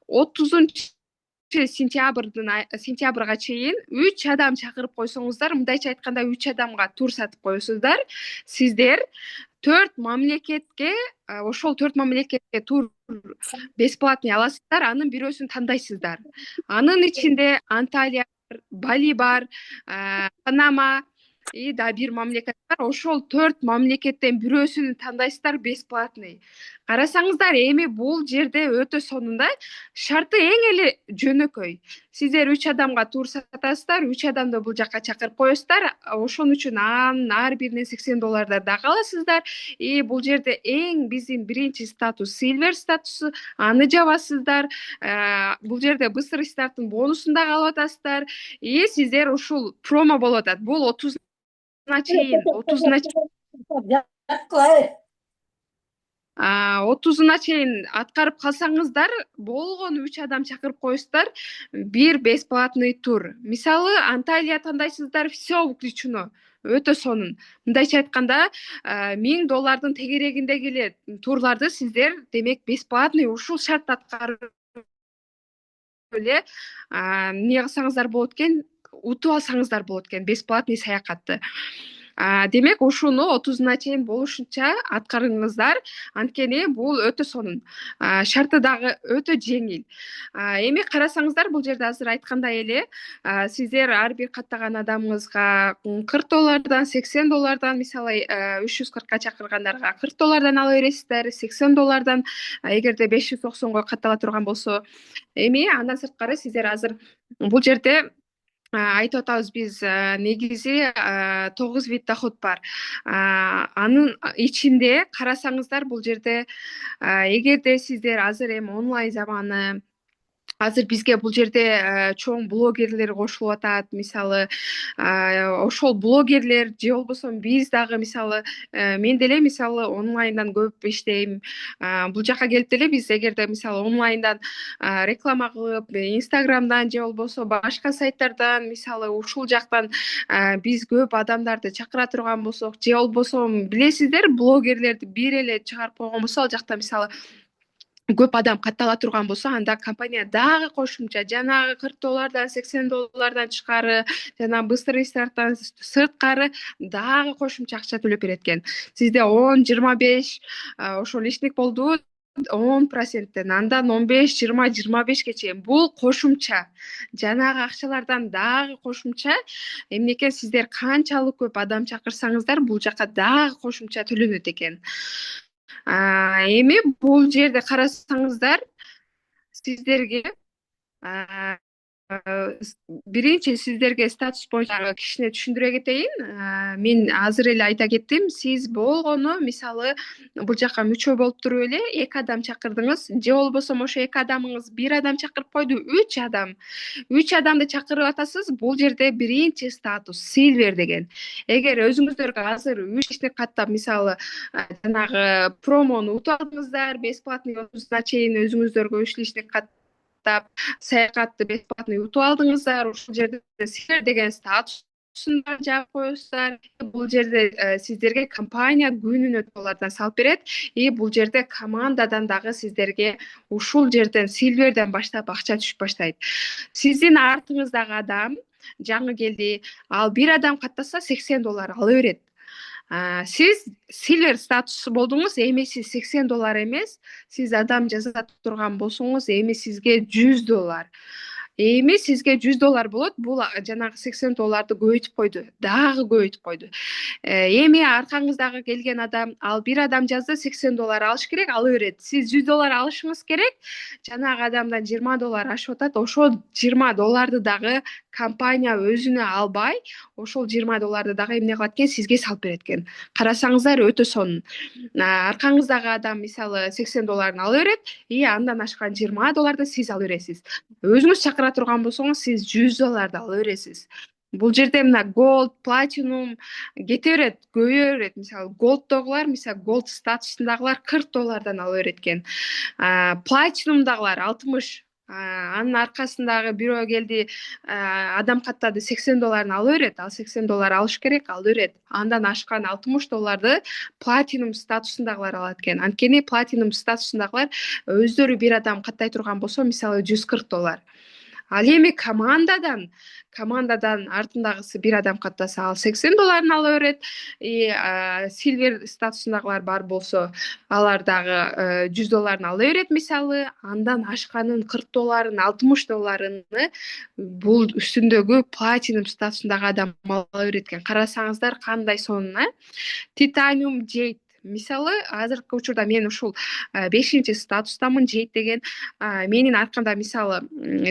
30 сентябрга чейин 3 адам чакырып койсоңуздар, мындайча айтканда 3 адамга тур сатып коесуздар. Сиздер 4 мамлекетке, ошол 4 мамлекетке тур бесплатный аласыздар, анын бирөөсүн тандайсыздар. Анын ичинде Анталия, Бали бар, Панама и да бир мамлекет бар. Ошол 4 мамлекеттен бирөөсүн тандайсыздар бесплатный. Карасаңыздар, эми бул жерде өтө сонун да. Шарты эң эле жөнөкөй. Сиздер 3 адамга тур сатасыздар, 3 адамды бул жакка чакырып коесуздар. Ошон үчүн ар биринен $80 дагы аласыздар. И бул жерде эң биздин биринчи статус Silver статусу, аны жабасыздар. Бул жерде быстрый старттын бонусун дагы алып атасыздар. И сиздер ушул промо болуп атат. Бул 30-на чейин 30-на чейин аткарып калсаңыздар, болгону 3 адам чакырып коесуздар, бир бесплатный тур. Мисалы, Анталия тандайсыздар, все включено. Өтө сонун. Мындайча айтканда, $1000 тегерегиндеги эле турларды сиздер демек бесплатный ушул шарт аткарып эле эмне кылсаңыздар болот экен, утуп алсаңыздар болот экен бесплатный саякатты. Демек, ушуну 30-на чейин болушунча аткарыңыздар. Анткени бул өтө сонун. Шарты дагы өтө жеңил. Эми карасаңыздар, бул жерде азыр айткандай эле, сиздер ар бир каттаган адамыңызга $40, $80, мисалы 340ка чакыргандарга $40 ала бересиздер, $80, эгерде 590го каттала турган болсо. Эми андан сырткары сиздер азыр бул жерде айтып атабыз биз, негизи 9 вид доход бар. Анын ичинде карасаңыздар, бул жерде эгерде сиздер азыр эми онлайн заманы, азыр бизге бул жерде чоң блогерлер кошулуп атат. Мисалы, ошол блогерлер же болбосо биз дагы, мисалы, мен деле мисалы онлайндан көп иштейм. Бул жака келип деле биз эгерде мисалы онлайндан реклама кылып, Инстаграмдан же болбосо башка сайттардан, мисалы ушул жактан биз көп адамдарды чакыра турган болсок, же болбосо билесиздер, блогерлерди бир эле чыгарып койгон болсо, ал жакта мисалы көп адам каттала турган болсо, анда компания дагы кошумча жанагы $40, $80 тышкары, жана быстрый старттан сырткары дагы кошумча акча төлөп берет экен. Сизде 10-25 ошол личник болду, 10%, андан 15-20-25ге чейин. Бул кошумча. Жанагы акчалардан дагы кошумча. Эмнеге сиздер канчалык көп адам чакырсаңыздар, бул жака дагы кошумча төлөнөт экен. Эми бул жерде карасаңыздар, сиздерге биринчи сиздерге статус боюнча кичине түшүндүрө кетейин. Мен азыр эле айта кеттим. Сиз болгону мисалы бул жака мүчө болуп туруп эле 2 адам чакырдыңыз, же болбосо ошо 2 адамыңыз 1 адам чакырып койду, 3 адам. 3 адамды чакырып атасыз. Бул жерде биринчи статус Silver деген. Эгер өзүңүздөргө азыр 3 каттап мисалы жанагы промону утуп алдыңыздар, бесплатный отпускка чейин өзүңүздөргө 3 каттап саякатты бесплатный утуп алдыңыздар. Ушул жерде Silver деген статусун жаап коесуздар. Бул жерде сиздерге компания күнүнө $1 салып берет. Бул жерде командадан дагы сиздерге ушул жерден Silverден баштап акча түшүп баштайт. Сиздин артыңыздагы адам жаңы келди, ал 1 адам каттаса $80 ала берет. Сиз Silver статусу болдуңуз, эми сиз $80 эмес, сиз адам жаза турган болсоңуз, эми сизге $100. Эми сизге $100 болот. Бул жанагы $80 көбөйтүп койду, дагы көбөйтүп койду. Эми аркаңыздагы келген адам, ал 1 адам жазды, $80 алыш керек, ала берет. Сиз $100 алышыңыз керек, жанагы адамдан $20 ашып атат. Ошол $20 дагы компания өзүнө албай, ошол $20 дагы эмне кылат экен, сизге салып берет экен. Карасаңыздар өтө сонун. Аркаңыздагы адам мисалы $80 ала берет, андан ашкан $20 сиз ала бересиз. Өзүңүз чакыра турган болсоңуз, сиз $100 ала бересиз. Бул жерде мына Gold, Platinum кете берет, көбөйө берет. Мисалы Gold'догулар, мисалы Gold статусундагылар $40 ала берет экен. Platinum'дагылар 60. Анын аркасындагы бирөө келди, адам каттады, $80 ала берет. Ал $80 алыш керек, ала берет. Андан ашкан $60 Platinum статусундагылар алат экен. Анткени Platinum статусундагылар өздөрү 1 адам каттай турган болсо, мисалы $140. Ал эми командадан артындагысы 1 адам каттаса, ал $80 ала берет. Silver статусундагылар бар болсо, алар дагы $100 ала берет мисалы. Андан ашканын $40, $60 бул үстүндөгү Platinum статусундагы адам ала берет экен. Карасаңыздар кандай сонун, Titanium Jade. Мисалы, азыркы учурда мен ушул 5 статустамын, Jade деген. Менин аркамда мисалы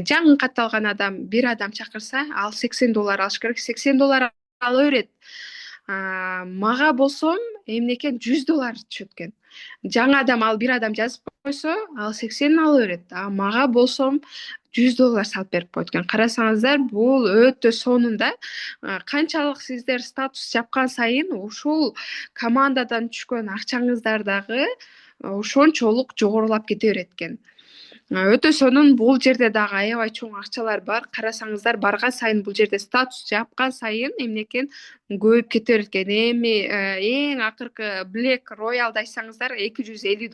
жаңы катталган адам 1 адам чакырса, ал $80 алыш керек, $80 ала берет. Мага болсом эмне экен, $100 түшөт экен. Жаңы адам ал 1 адам жазып койсо, ал 80 ала берет. Мага болсом $100 салып берип коет экен. Карасаңыздар, бул өтө сонун да. Канчалык сиздер статус жапкан сайын, ушул командадан түшкөн акчаңыздар дагы ошончолук жогорулап кете берет экен. Өтө сонун. Бул жерде дагы аябай чоң акчалар бар. Карасаңыздар, барган сайын бул жерде статус жапкан сайын эмне экен, көбөйүп кете берет экен. Эми эң акыркы Black Royal'ды айтсаңыздар, $250.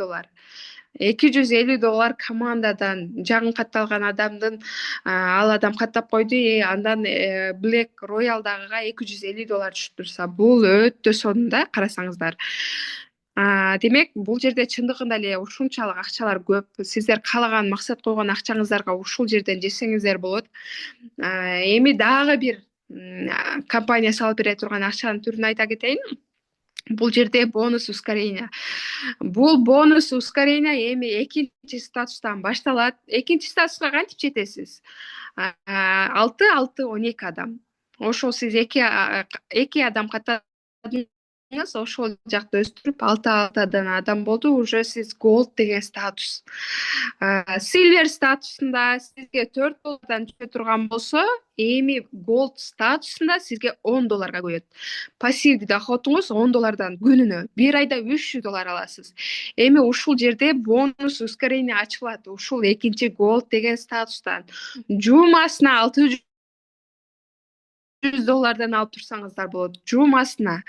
$250 командадан жаңы катталган адамдын, ал адам каттап койду, андан Black Royal'дагыга $250 түшүп турса, бул өтө сонун да, карасаңыздар. Демек, бул жерде чындыгында эле ушунчалык акчалар көп. Сиздер каалаган максат койгон акчаңыздарга ушул жерден жесеңиздер болот. Эми дагы бир компания салып бере турган акчанын түрүн айта кетейин. Бул жерде бонус ускорение. Бул бонус ускорение эми 2 статустан башталат. 2 статуска кантип жетесиз? 6-12 адам. Ошол сиз 2 адам каттадыңыз, ошол жакты өстүрүп 6 адам болду, уже сиз Gold деген статус. Silver статусунда сизге $4 түшө турган болсо, эми Gold статусунда сизге $10 көбөйөт. Пассивдүү доходуңуз $10 күнүнө, 1 айда $300 аласыз. Эми ушул жерде бонус ускорение ачылат. Ушул 2 Gold деген статустан жумасына $600 алып турсаңыздар болот. Жумасына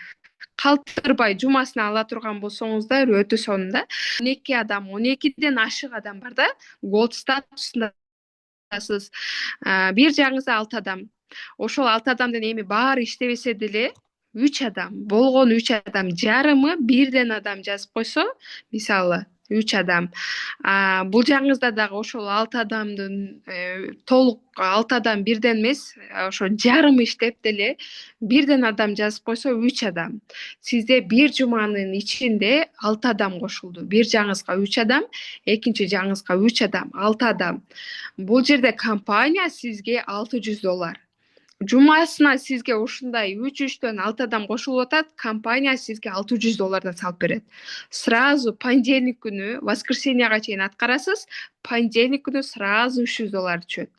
калтырбай жумасына ала турган болсоңуздар өтө сонун да. 12 адам, 12ден ашык адам бар да, Gold статусунда сиз. Бир жагыңызда 6 адам. Ошол 6 адамдын эми баары иштебесе деле 3 адам болгон 3 адам жарымы 1 адам жазып койсо, мисалы 3 адам. Бул жагыңызда дагы ошол 6 адамдын толук 6 адам бирден эмес, ошо жарым иштеп деле бирден адам жазып койсо 3 адам. Сизде бир жуманын ичинде 6 адам кошулду. Бир жагыңызга 3 адам, экинчи жагыңызга 3 адам, 6 адам. Бул жерде компания сизге $600. Жумасына сизге ушундай 3-3төн 6 адам кошулуп атат, компания сизге $600 салып берет. Сразу понедельник күнү воскресеньяга чейин аткарасыз, понедельник күнү сразу $300 түшөт.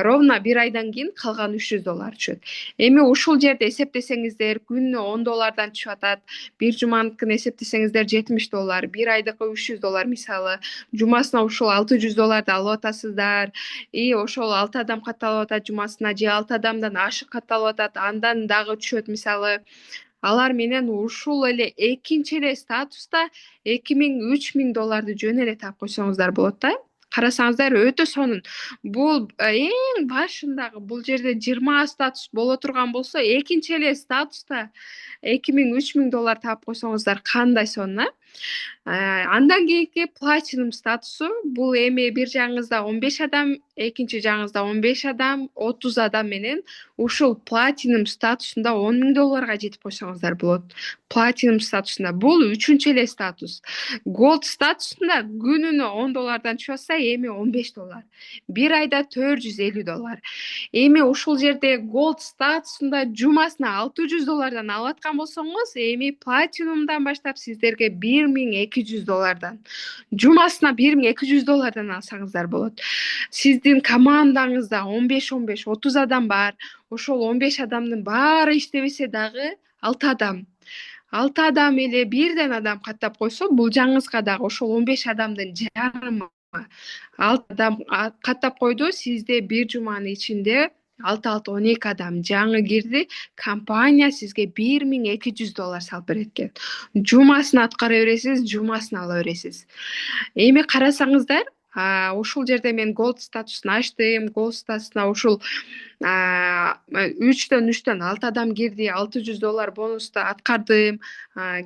Ровно бир айдан кийин калган $300 түшөт. Эми ушул жерде эсептесеңиздер, күнүнө $10 түшүп атат. Бир жуманыкын эсептесеңиздер $70, бир айдыкы $300 мисалы. Жумасына ушул $600 алып атасыздар. И ошол 6 адам катталып атат жумасына, же 6 адамдан ашык катталып атат, андан дагы түшөт мисалы. Алар менен ушул эле экинчи эле статуста $2000–3000 жөн эле таап койсоңуздар болот да. Карасаңыздар өтө сонун. Бул эң башындагы бул жерде 20 статус боло турган болсо, экинчи эле статуста $2000–3000 таап койсоңуздар кандай сонун, Андан кийинки платинум статусу бул эми бир жагыңызда 15 адам, экинчи жагыңызда 15 адам, 30 адам менен ушул платинум статусунда $10,000 жетип койсоңуздар болот. Платинум статусунда бул үчүнчү эле статус. Голд статусунда күнүнө $10 түшүп атса, эми $15. Бир айда $450. Эми ушул жерде голд статусунда жумасына $600 алып аткан болсоңуз, эми платинумдан баштап сиздерге $1200. Жумасына $1200 алсаңыздар болот. Сиздин командаңызда 15-15, 30 адам бар. Ошол 15 адамдын баары иштебесе дагы 6 адам. 6 адам эле бирден адам каттап койсо, бул жагыңызга дагы ошол 15 адамдын жарымы 6 адам каттап койду. Сизде бир жуманын ичинде 6-6-12 адам жаңы кирди. Компания сизге $1200 салып берет экен. Жумасын аткара бересиз, жумасын ала бересиз. Эми карасаңыздар, ушул жерде мен голд статусун ачтым. Голд статусуна ушул 3-3төн 6 адам кирди, $600 бонусту аткардым.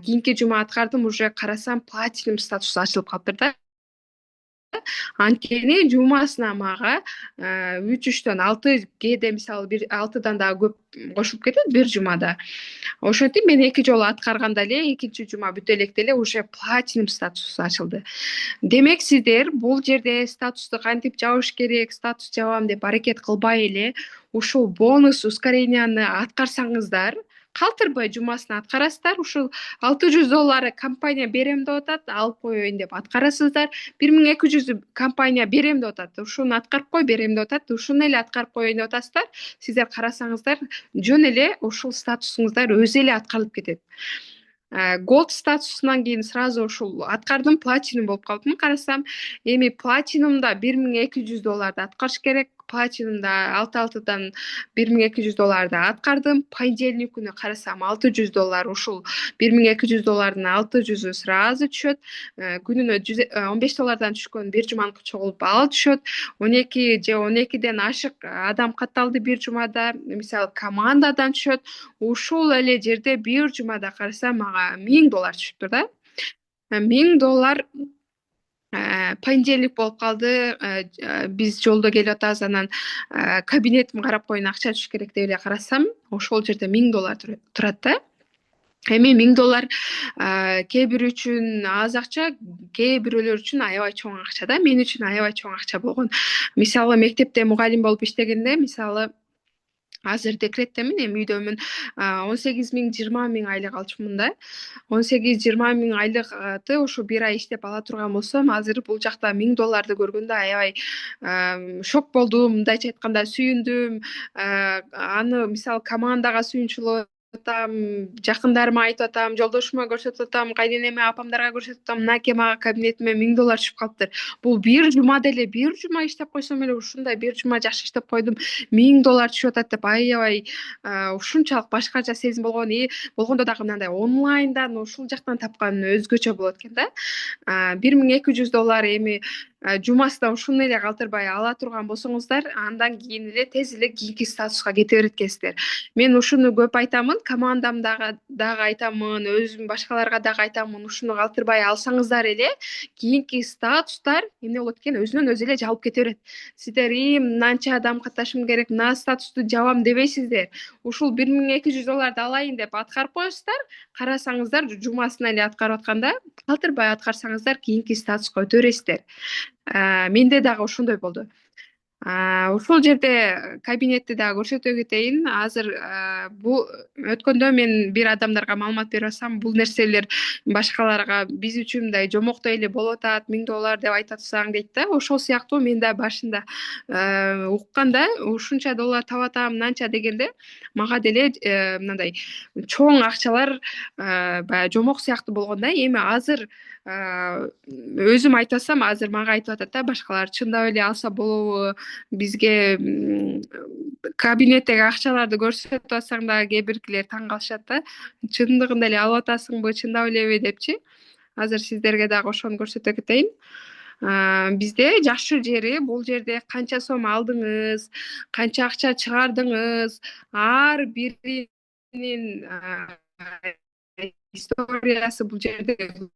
Кийинки жума аткардым, уже карасам платинум статусу ачылып калыптыр да. Анткени жумасына мага 3-3төн 6, кээде мисалы 6дан дагы көп кошулуп кетет бир жумада. Ошентип мен 2 жолу аткарганда эле экинчи жума бүтө электе эле уже платинум статусу ачылды. Демек сиздер бул жерде статусту кантип жабыш керек, статус жабам деп аракет кылбай эле ушул бонус ускоренияны аткарсаңыздар, калтырбай жумасын аткарасыздар. Ушул $600 компания берем деп атат, алып коеюн деп аткарасыздар. 1200 компания берем деп атат, ушуну аткарып кой, берем деп атат, ушуну эле аткарып коеюн деп атасыздар. Сиздер карасаңыздар, жөн эле ушул статусуңуздар өзү эле аткарылып кетет. Голд статусунан кийин сразу ушул аткардым, платинум болуп калдым. Карасам, эми платинумда $1200 аткарыш керек. Платинумда 6-6дан $1200 аткардым. Понедельник күнү карасам $600, ушул $1200-дун 600-ü сразу түшөт. Күнүнө $15 түшкөн бир жуманыкы чогулуп ал түшөт. 12 же 12ден ашык адам катталды бир жумада, мисалы командадан түшөт. Ушул эле жерде бир жумада карасам мага $1000 түшүптүр да. $1000 понедельник болуп калды. Биз жолдо келип атабыз, анан кабинетим карап коеюн, акча түшүш керек деп эле карасам, ошол жерде $1000 турат да. Эми $1000 кээ бирөө үчүн аз акча, кээ бирөөлөр үчүн аябай чоң акча да. Мен үчүн аябай чоң акча болгон. Мисалы мектепте мугалим болуп иштегенде, мисалы азыр декреттемин, эми үйдөмүн. 18.000–20.000 айлык алчумун да. 18–20.000 айлыкты ошо бир ай иштеп ала турган болсом, азыр бул жакта $1000 көргөндө аябай шок болдум. Мындайча айтканда сүйүндүм. Аны мисалы командага сүйүнчүлүк атам, жакындарыма айтып атам, жолдошума көрсөтүп атам, кайненеме, апамдарга көрсөтүп атам, мынакей мага кабинетиме $1000 түшүп калыптыр. Бул бир жумада эле, бир жума иштеп койсом эле, ушундай бир жума жакшы иштеп койдум, $1000 түшүп атат деп аябай ушунчалык башкача сезим болгон. Болгондо дагы мындай онлайндан ушул жактан тапкан өзгөчө болот экен да. $1200 эми жумасына ушуну эле калтырбай ала турган болсоңуздар, андан кийин эле тез эле кийинки статуска кете берет экенсиздер. Мен ушуну көп айтамын, командамдагы дагы айтамын, өзүм башкаларга дагы айтамын, ушуну калтырбай алсаңыздар эле кийинки статустар эмне болот экен, өзүнөн өзү эле жабылып кете берет. Сиздер мынанча адам катнашым керек, мына статусту жабам дебейсиздер. Ушул $1200 алайын деп аткарып коесуздар, карасаңыздар жумасына эле аткарып атканда калтырбай аткарсаңыздар кийинки статуска өтө бересиздер. Менде дагы ошондой болду. Ушул жерде кабинетти дагы көрсөтө кетейин. Азыр бул өткөндө мен бир адамдарга маалымат берип атсам, бул нерселер башкаларга биз үчүн мындай жомоктой эле болуп атат, $1000 деп айтып атсаң дейт да. Ошол сыяктуу мен да башында укканда ушунча доллар таап атам, мынанча дегенде мага деле мындай чоң акчалар баягы жомок сыяктуу болгон да. Эми азыр өзүм айтып атсам, азыр мага айтып атат да башкалар, чындап эле алса болобу, бизге кабинеттеги акчаларды көрсөтүп атсаң дагы кээ биркилер таң калышат да. Чындыгында эле алып атасыңбы, чындап элеби депчи. Азыр сиздерге дагы ошону көрсөтө кетейин. Бизде жакшы жери, бул жерде канча сом алдыңыз, канча акча чыгардыңыз, ар биринин историясы бул жерде бул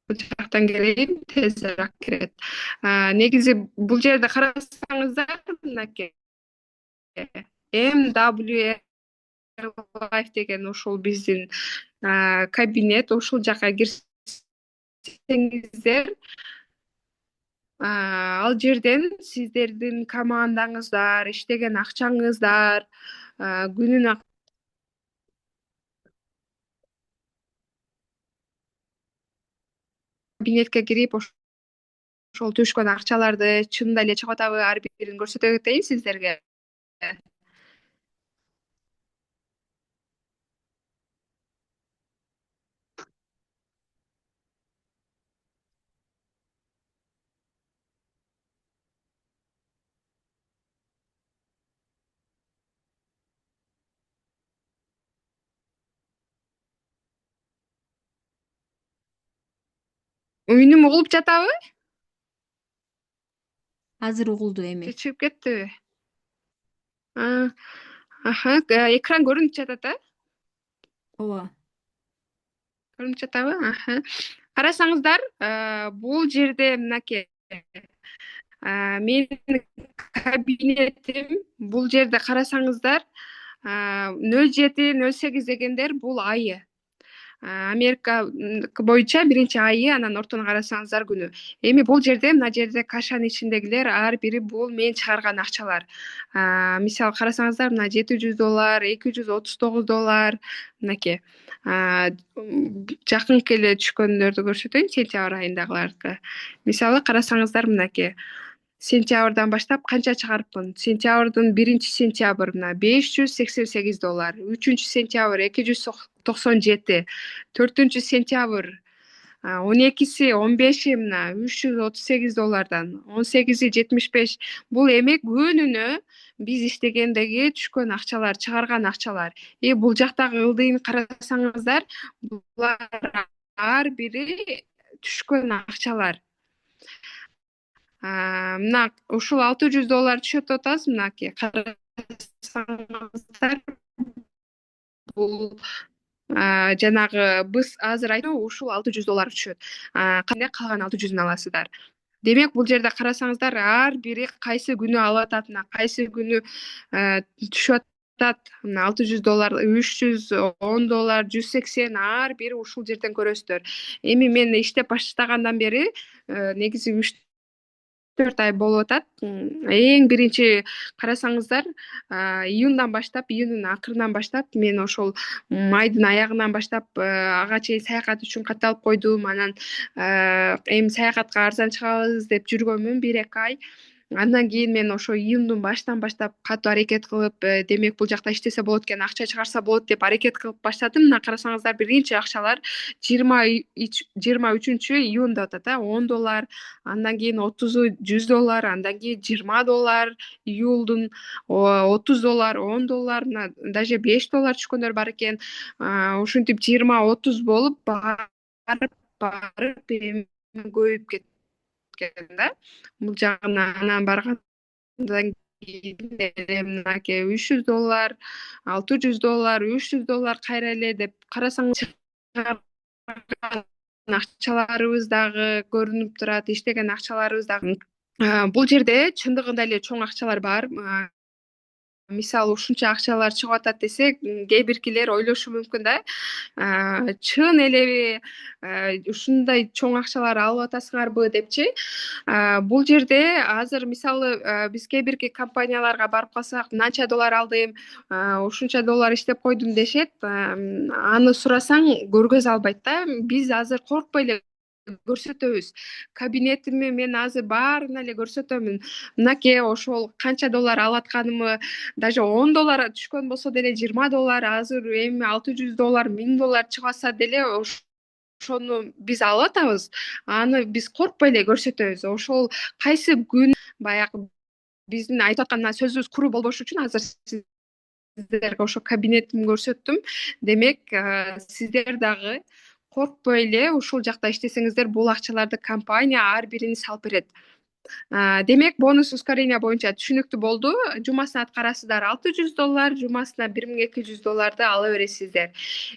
жактан келейин, тезирээк кирет. Негизи бул жерде карасаңыздар, мынакей MWR Life деген ушул биздин кабинет, ушул жака кирсеңиздер, ал жерден сиздердин командаңыздар, иштеген акчаңыздар, күнүнө кабинетке кирип ошол түшкөн акчаларды чынында эле чыгып атабы, ар бирин көрсөтө кетейин сиздерге. Үнүм угулуп жатабы Азыр угулду эми. же чыгып кеттиби? Экран көрүнүп жатат, Ооба. көрүнүп жатабы? Карасаңыздар, бул жерде мынакей менин кабинетим, бул жерде карасаңыздар 07-08 дегендер бул айы. Америка боюнча биринчи айы, анан ортону карасаңыздар күнү. Эми бул жерде, мына жерде кашанын ичиндегилер ар бири бул мен чыгарган акчалар. Мисалы карасаңыздар, мына $700, $239, мынакей. Жакынкы эле түшкөндөрдү көрсөтөйүн, сентябрь айындагыларды. Мисалы карасаңыздар, мынакей. Сентябрдан баштап канча чыгарыпмын? Сентябрдын 1-сентябрь мына $588, 3-сентябрь 297, 4-сентябрь 12-си 15-и мына $338, 18-и 75. Бул эми күнүнө биз иштегендеги түшкөн акчалар, чыгарган акчалар. Бул жактагы ылдыйын карасаңыздар, булар ар бири түшкөн акчалар. Мына ушул $600 түшөт атабыз, мынакей карасаңыздар, бул жанагы биз азыр айттым, ушул $600 түшөт. Кандай калган 600-ун аласыздар. Демек бул жерде карасаңыздар, ар бири кайсы күнү алып атат, мына кайсы күнү түшүп атат, мына $600, $310, 180, ар бири ушул жерден көрөсүздөр. Эми мен иштеп баштагандан бери негизи 3-4 ай болуп атат. Эң биринчи карасаңыздар, июндан баштап, июндун акырынан баштап мен ошол майдын аягынан баштап ага чейин саякат үчүн катталып койдум. Анан эми саякатка арзан чыгабыз деп жүргөнмүн 1-2 ай. Андан кийин мен ошо июндун башынан баштап катуу аракет кылып, демек бул жакта иштесе болот экен, акча чыгарса болот деп аракет кылып баштадым. Мына карасаңыздар, биринчи акчалар 23 июнда атат, $10, андан кийин 30-у $100, андан кийин $20 июлдун, $30, $10, мына даже $5 түшкөндөр бар экен. Ушинтип 20-30 болуп барып эми көбөйүп кеткен да. Бул жагына анан баргандан кийин эле мынакей $300, $600, $300 кайра эле деп карасаңыз, чыгарган акчаларыбыз дагы көрүнүп турат, иштеген акчаларыбыз дагы. Бул жерде чындыгында эле чоң акчалар бар. Мисалы ушунча акчалар чыгып атат десек, кээ биркилер ойлошу мүмкүн да, чын элеби, ушундай чоң акчалар алып атасыңарбы депчи. Бул жерде азыр мисалы биз кээ бирки компанияларга барып калсак, мынанча доллар алдым, ушунча доллар иштеп койдум дешет. Аны сурасаң көргөзө албайт да. Биз азыр коркпой эле көрсөтөбүз. Кабинетимди мен азыр баарына эле көрсөтөмүн. Мынакей ошол канча доллар алып атканымы, даже $10 түшкөн болсо деле, $20, азыр эми $600, $1000 чыгып атса деле ошону биз алып атабыз. Аны биз коркпой эле көрсөтөбүз. Ошол кайсы күн баягы биздин айтып аткан сөзүбүз куру болбош үчүн азыр сиздерге ошо кабинетимди көрсөттүм. Демек, сиздер дагы коркпой эле ушул жакта иштесеңиздер, бул акчаларды компания ар бирини салып берет. Демек, бонус ускорение боюнча түшүнүктүү болду. Жумасына аткарасыздар $600, жумасына $1200 ала бересиздер.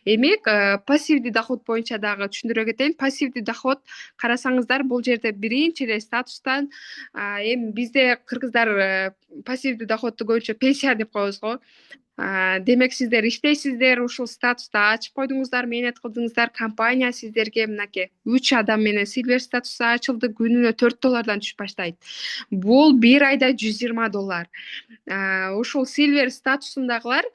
Эмек, пассивдүү доход боюнча дагы түшүндүрө кетейин. Пассивдүү доход карасаңыздар, бул жерде биринчи эле статустан, эми бизде кыргыздар пассивдүү доходду көбүнчө пенсия деп коебуз го. Демек, сиздер иштейсиздер, ушул статусту ачып койдуңуздар, менет кылдыңыздар. Компания сиздерге мынакей 3 адам менен Silver статусу ачылды, күнүнө $4 түшүп баштайт. Бул бир айда $120. Ушул Silver статусундагылар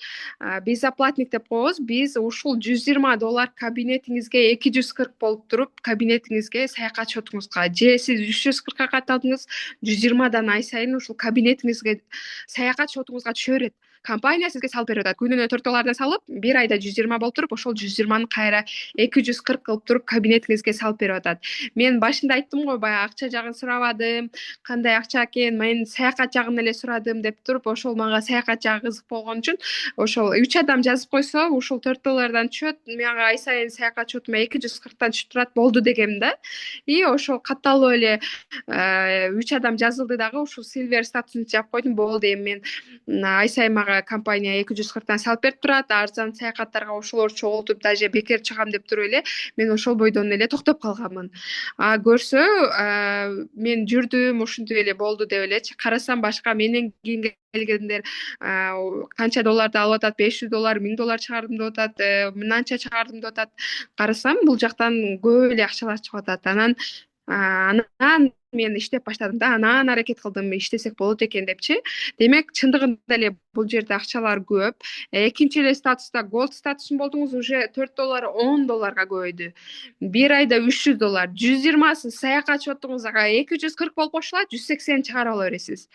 безоплатник деп коебуз. Биз ушул $120 кабинетиңизге 240 болуп туруп, кабинетиңизге саякат счетуңузга, же сиз 340 катталдыңыз, 120дан ай сайын ушул кабинетиңизге саякат счетуңузга түшө берет. Компания сизге салып берип атат. Күнүнө $4 салып, бир айда 120 болуп туруп, ошол 120-ны кайра 240 кылып туруп кабинетиңизге салып берип атат. Мен башында айттым го, баягы акча жагын сурабадым, кандай акча экен, мен саякат жагын эле сурадым деп туруп, ошол мага саякат жагы кызык болгон үчүн, ошол 3 адам жазып койсо, ушул $4 түшөт, мага ай сайын саякат счетума 240 түшүп турат, болду дегем да. И ошол катталып эле 3 адам жазылды дагы, ушул Silver статусун жаап койдум, болду. Эми мен ай сайын мага компания 240 салып берип турат. Арзан саякаттарга ошолор чогултуп, даже бекер чыгам деп туруп эле мен ошол бойдон эле токтоп калганмын. Көрсө, мен жүрдүм, ушинтип эле болду деп элечи. Карасам башка менен кийин келгендер канча долларды алып атат, $500, $1000 чыгардым деп атат, мынанча чыгардым деп атат. Карасам бул жактан көп эле акчалар чыгып атат. Анан мен иштеп баштадым да, анан аракет кылдым, иштесек болот экен депчи. Демек, чындыгында эле бул жерде акчалар көп. Экинчи эле статуста Gold статусун болдуңуз, уже $4 $10 көбөйдү. Бир айда $300, 120сы саякат счетуңузга 240 болуп кошулат, 180 чыгарып ала бересиз.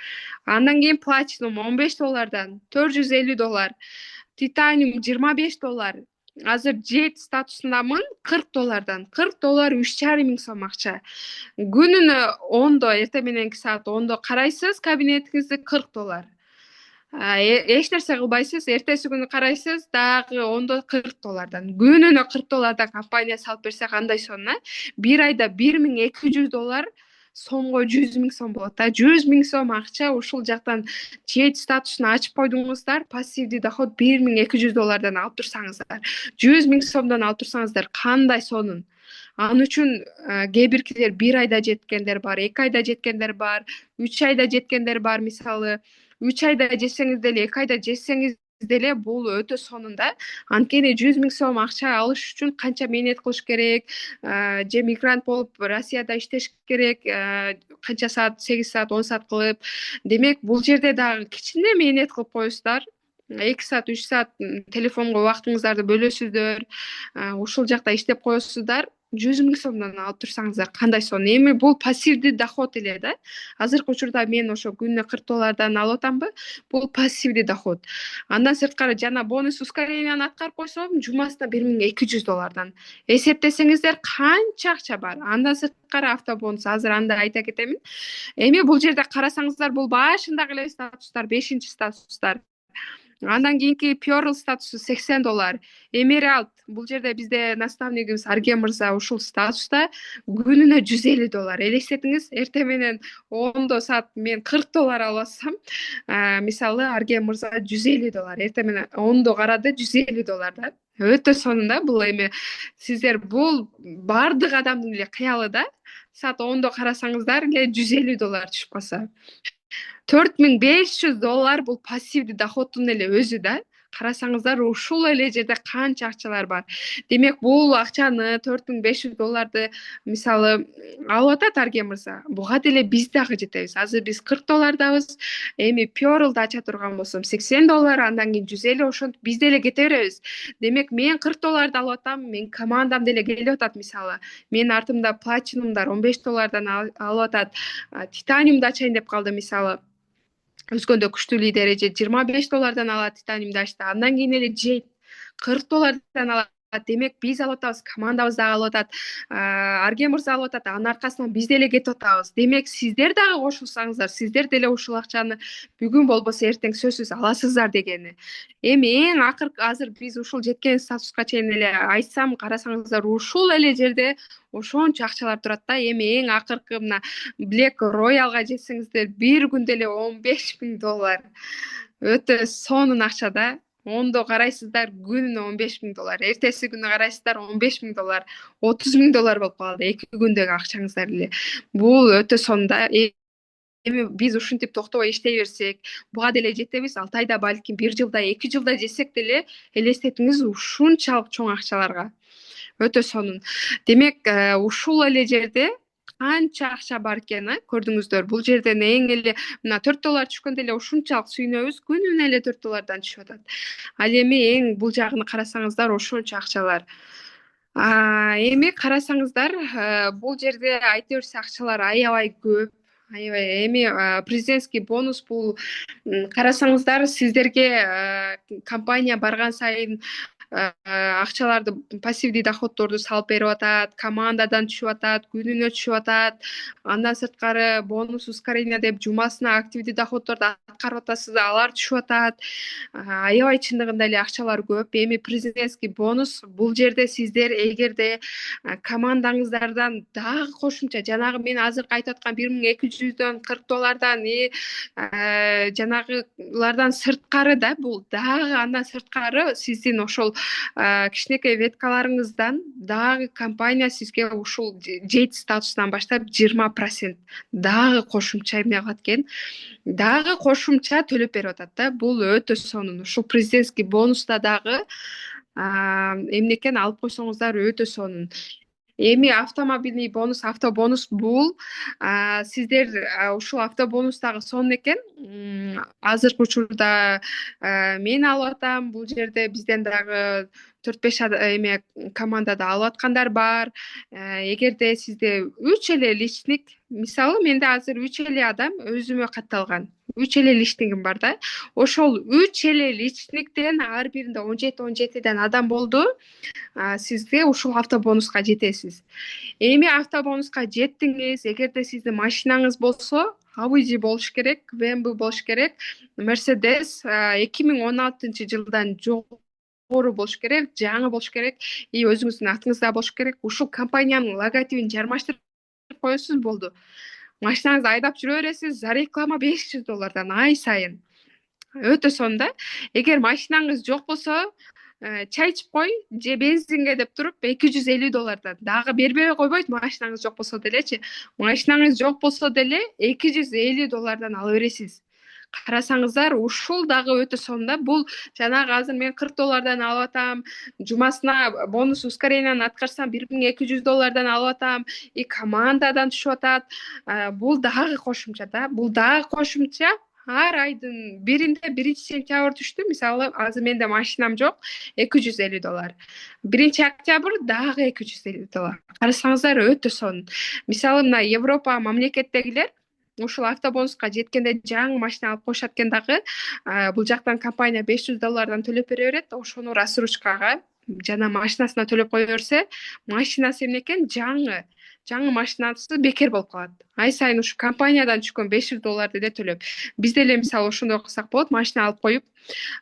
Андан кийин Platinum $15, $450, Titanium $25. Азыр Jade статусундамын, $40, $40 3,5 миң сом акча. Күнүнө 10-до, эртең мененки саат 10-до карайсыз кабинетиңизди, $40. Эч нерсе кылбайсыз, эртеси күнү карайсыз, дагы 10-до $40. Күнүнө $40 компания салып берсе кандай сон, бир айда $1200 сомго 100 миң сом болот. 100 миң сом акча ушул жактан Jade статусун ачып койдуңуздар, пассивдүү доход $1200 алып турсаңыздар, 100 миң сомдон алып турсаңыздар, кандай сонун. Ал үчүн кээ биркилер бир айда жеткендер бар, 2 айда жеткендер бар, 3 айда жеткендер бар. Мисалы, 3 айда жетсеңиз деле, 2 айда жетсеңиз деле бул өтө сонунда. Анткени 100 миң сом акча алыш үчүн канча менет кылыш керек, же мигрант болуп Россияда иштеш керек, канча саат, 8 саат, 10 саат кылып. Демек, бул жерде дагы кичине менет кылып коесуздар. 2 саат, 3 саат телефонго убактыңыздарды бөлөсүздөр, ушул жакта иштеп коесуздар. 100 000 сомдон алып турсаңыздар кандай сонун. Эми бул пассивдүү доход эле да. Азыркы учурда мен ошо күнүнө $40 алып атамбы. Бул пассивдүү доход. Андан сырткары жана бонус ускоренияны аткарып койсом, жумасына $1200. Эсептесеңиздер канча акча бар. Андан сырткары автобонус. Азыр анда айта кетемин. Эми бул жерде карасаңыздар, бул башындагы эле статустар, 5-статустар. Андан кийинки Pearl статусу $80. Emerald, бул жерде бизде наставнигибиз Арген мырза ушул статуста күнүнө $150. Элестетиңиз, эртең менен 10 саат мен $40 алып алсам, мисалы Арген мырза $150. Эртең менен 10 карады $150 да. Өтө сонун да бул. Эми сиздер бул бардык адамдын эле кыялы да. Саат 10 карасаңыздар эле $150 түшүп калса. $4500 бул пассивдүү доходдун эле өзү да. Карасаңыздар, ушул эле жерде канча акчалар бар. Демек, бул акчаны $4500 мисалы алып атат Арген мырза. Буга деле биз дагы жетебиз. Азыр биз $40дабыз. Эми Pearl'ды ача турган болсом $80, андан кийин 150, ошентип биз деле кете беребиз. Демек, мен $40 алып атам, мен командам деле келип атат мисалы. Мен артымда платинумдар $15 алып атат. Титаниумду ачайын деп калды мисалы. Өзгөндө күчтүү лидер эже $25 алат, титаниумду ачты. Андан кийин эле Джейд $40 алат. Демек, биз алып атабыз, командабыз дагы алып атат, Арген мырза алып атат, анын аркасынан биз деле кетип атабыз. Демек, сиздер дагы кошулсаңыздар, сиздер деле ушул акчаны бүгүн болбосо эртең сөзсүз аласыздар дегени. Эми эң акыркы азыр биз ушул жеткен статуска чейин эле айтсам, карасаңыздар, ушул эле жерде ошончо акчалар турат да. Эми эң акыркы мына Black Royalга жетсеңиздер, бир күндө эле $15,000. Өтө сонун акча да. 10 карайсыздар, күнүнө $15,000. Эртеси күнү карайсыздар, $15,000, $30,000 болуп калды 2 күндөгү акчаңыздар эле. Бул өтө сонун да. Эми биз ушинтип токтобой иштей берсек, буга деле жетебиз. 6 айда, балким 1 жылда, 2 жылда жетсек деле, элестетиңиз ушунчалык чоң акчаларга. Өтө сонун. Демек, ушул эле жерде канча акча бар экен, көрдүңүздөр. Бул жерден эң эле мына $4 түшкөндө эле ушунчалык сүйүнөбүз, күнүнө эле $4 түшүп атат. Ал эми эң бул жагын карасаңыздар, ошончо акчалар. Эми карасаңыздар, бул жерде айта берсе акчалар аябай көп. Аябай. Эми президентский бонус бул карасаңыздар, сиздерге компания барган сайын акчаларды, пассивдүү доходдорду салып берип атат, командадан түшүп атат, күнүнө түшүп атат. Андан сырткары бонус ускорение деп жумасына активдүү доходдорду аткарып атасыз, алар түшүп атат. Аябай чындыгында эле акчалар көп. Эми президентский бонус бул жерде сиздер эгерде командаңыздардан дагы кошумча, жанагы мен азыркы айтып аткан $1200, $40, жанагылардан сырткары да, бул дагы андан сырткары сиздин ошол кичинекей веткаларыңыздан дагы компания сизге ушул Джейд статусунан баштап 20% дагы кошумча эмне кылат экен, дагы кошумча төлөп берип атат да. Бул өтө сонун. Ушул президентский бонуста дагы эмне экен алып койсоңуздар өтө сонун. Эми автомобильный бонус, автобонус бул сиздер ушул автобонус дагы сонун экен. Азыркы учурда мен алып атам, бул жерде бизден дагы 4-5 эме командада алып аткандар бар. Эгерде сизде 3 эле личник, мисалы менде азыр 3 эле адам өзүмө катталган. 3 эле личнигим бар да. Ошол 3 эле личниктен ар биринде 17-17ден адам болду. Сизге ушул автобонуска жетесиз. Эми автобонуска жеттиңиз, эгерде сиздин машинаңыз болсо, Audi болуш керек, BMW болуш керек, Mercedes 2016-жылдан жогору болуш керек, жаңы болуш керек, и өзүңүздүн атыңызда болуш керек. Ушул компаниянын логотипин жармаштырып коесуз, болду. Машинаңызды айдап жүрө бересиз, за реклама $500 ай сайын. Өтө сонун да. Эгер машинаңыз жок болсо, чай ичип кой же бензинге деп туруп $250 дагы бербей койбойт. Машинаңыз жок болсо делечи. Машинаңыз жок болсо деле $250 алып бересиз. Карасаңыздар, ушул дагы өтө сонун да. Бул жанагы азыр мен $40 алып атам, жумасына бонус ускоренияны аткарсам $1200 алып атам, и командадан түшүп атат. Бул дагы кошумча да. Бул дагы кошумча ар айдын биринде 1 сентябрь түштү. Мисалы азыр менде машинам жок, $250. 1 октябрь дагы $250. Карасаңыздар өтө сонун. Мисалы мына Европа мамлекеттегилер ушул автобонуска жеткенде жаңы машина алып коюшат экен дагы. Бул жактан компания $500 төлөп бере берет. Ошону рассрочкага жана машинасына төлөп кое берсе, машинасы эмне экен жаңы машинасы бекер болуп калат. Ай сайын ушу компаниядан түшкөн $500 деле төлөп. Биз деле мисалы ошондой кылсак болот, машина алып коюп,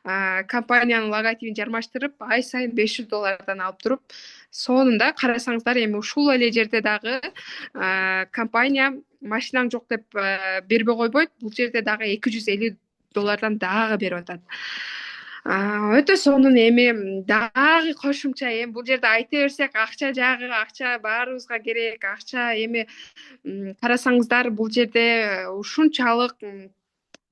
компаниянын логотипин жармаштырып, ай сайын $500 алып туруп, сонунда карасаңыздар эми ушул эле жерде дагы компания машинаң жок деп бербей койбойт. Бул жерде дагы $250 дагы берип атат. Өтө сонун. Эми дагы кошумча эми бул жерде айта берсек, акча жагы, акча баарыбызга керек, акча эми карасаңыздар бул жерде ушунчалык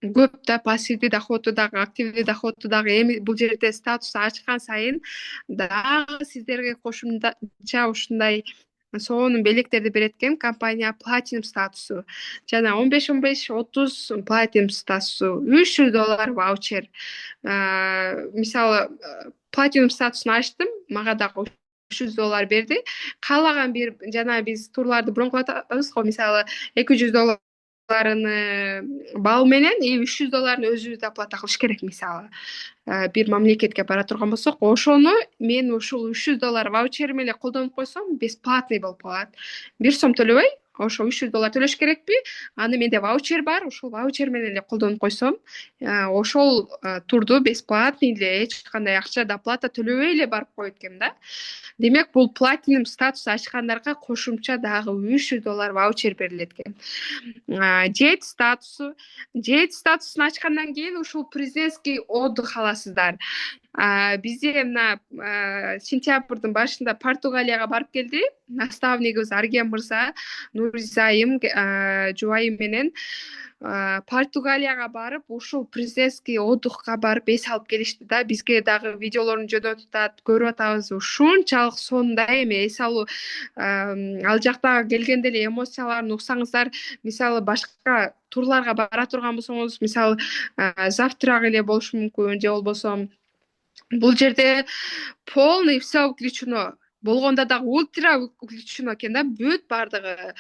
көп да пассивдүү доходу дагы, активдүү доходу дагы. Эми бул жерде статус ачкан сайын дагы сиздерге кошумча ушундай сонун белектерди берет экен компания. Платинум статусу жана 15-15 30 платинум статусу, $300 ваучер. Мисалы платинум статусун ачтым, мага дагы $300 берди. Каалаган бир жана биз турларды бронколоп атабыз го, мисалы $200 бал менен $300 өзүбүз оплата кылыш керек. Мисалы бир мамлекетке бара турган болсок, ошону мен ушул $300 ваучерим эле колдонуп койсом, бесплатный болуп калат. 1 сом төлөбөй, ошо $300 төлөш керекпи? Аны менде ваучер бар, ушул ваучер менен эле колдонуп койсом, ошол турду бесплатный эле, эч кандай акча доплата төлөбөй эле барып коет экен да. Демек, бул платинум статус ачкандарга кошумча дагы $300 ваучер берилет экен. Жейт статусун ачкандан кийин ушул президентский отдых аласыздар. Бизде мына сентябрдын башында Португалияга барып келди. Наставнигибиз Арген мырза, Нуризайым жубайы менен Португалияга барып, ушул президентский отдыхка барып эс алып келишти да. Бизге дагы видеолорун жөнөтүп атат, көрүп атабыз. Ушунчалык сонун да эми эс алуу. Ал жакта келгенде эле эмоцияларын уксаңыздар, мисалы башка турларга бара турган болсоңуз, мисалы завтрак эле болушу мүмкүн, же болбосо бул жерде полный все включено. Болгондо дагы ультра включено экен да, бүт бардыгы.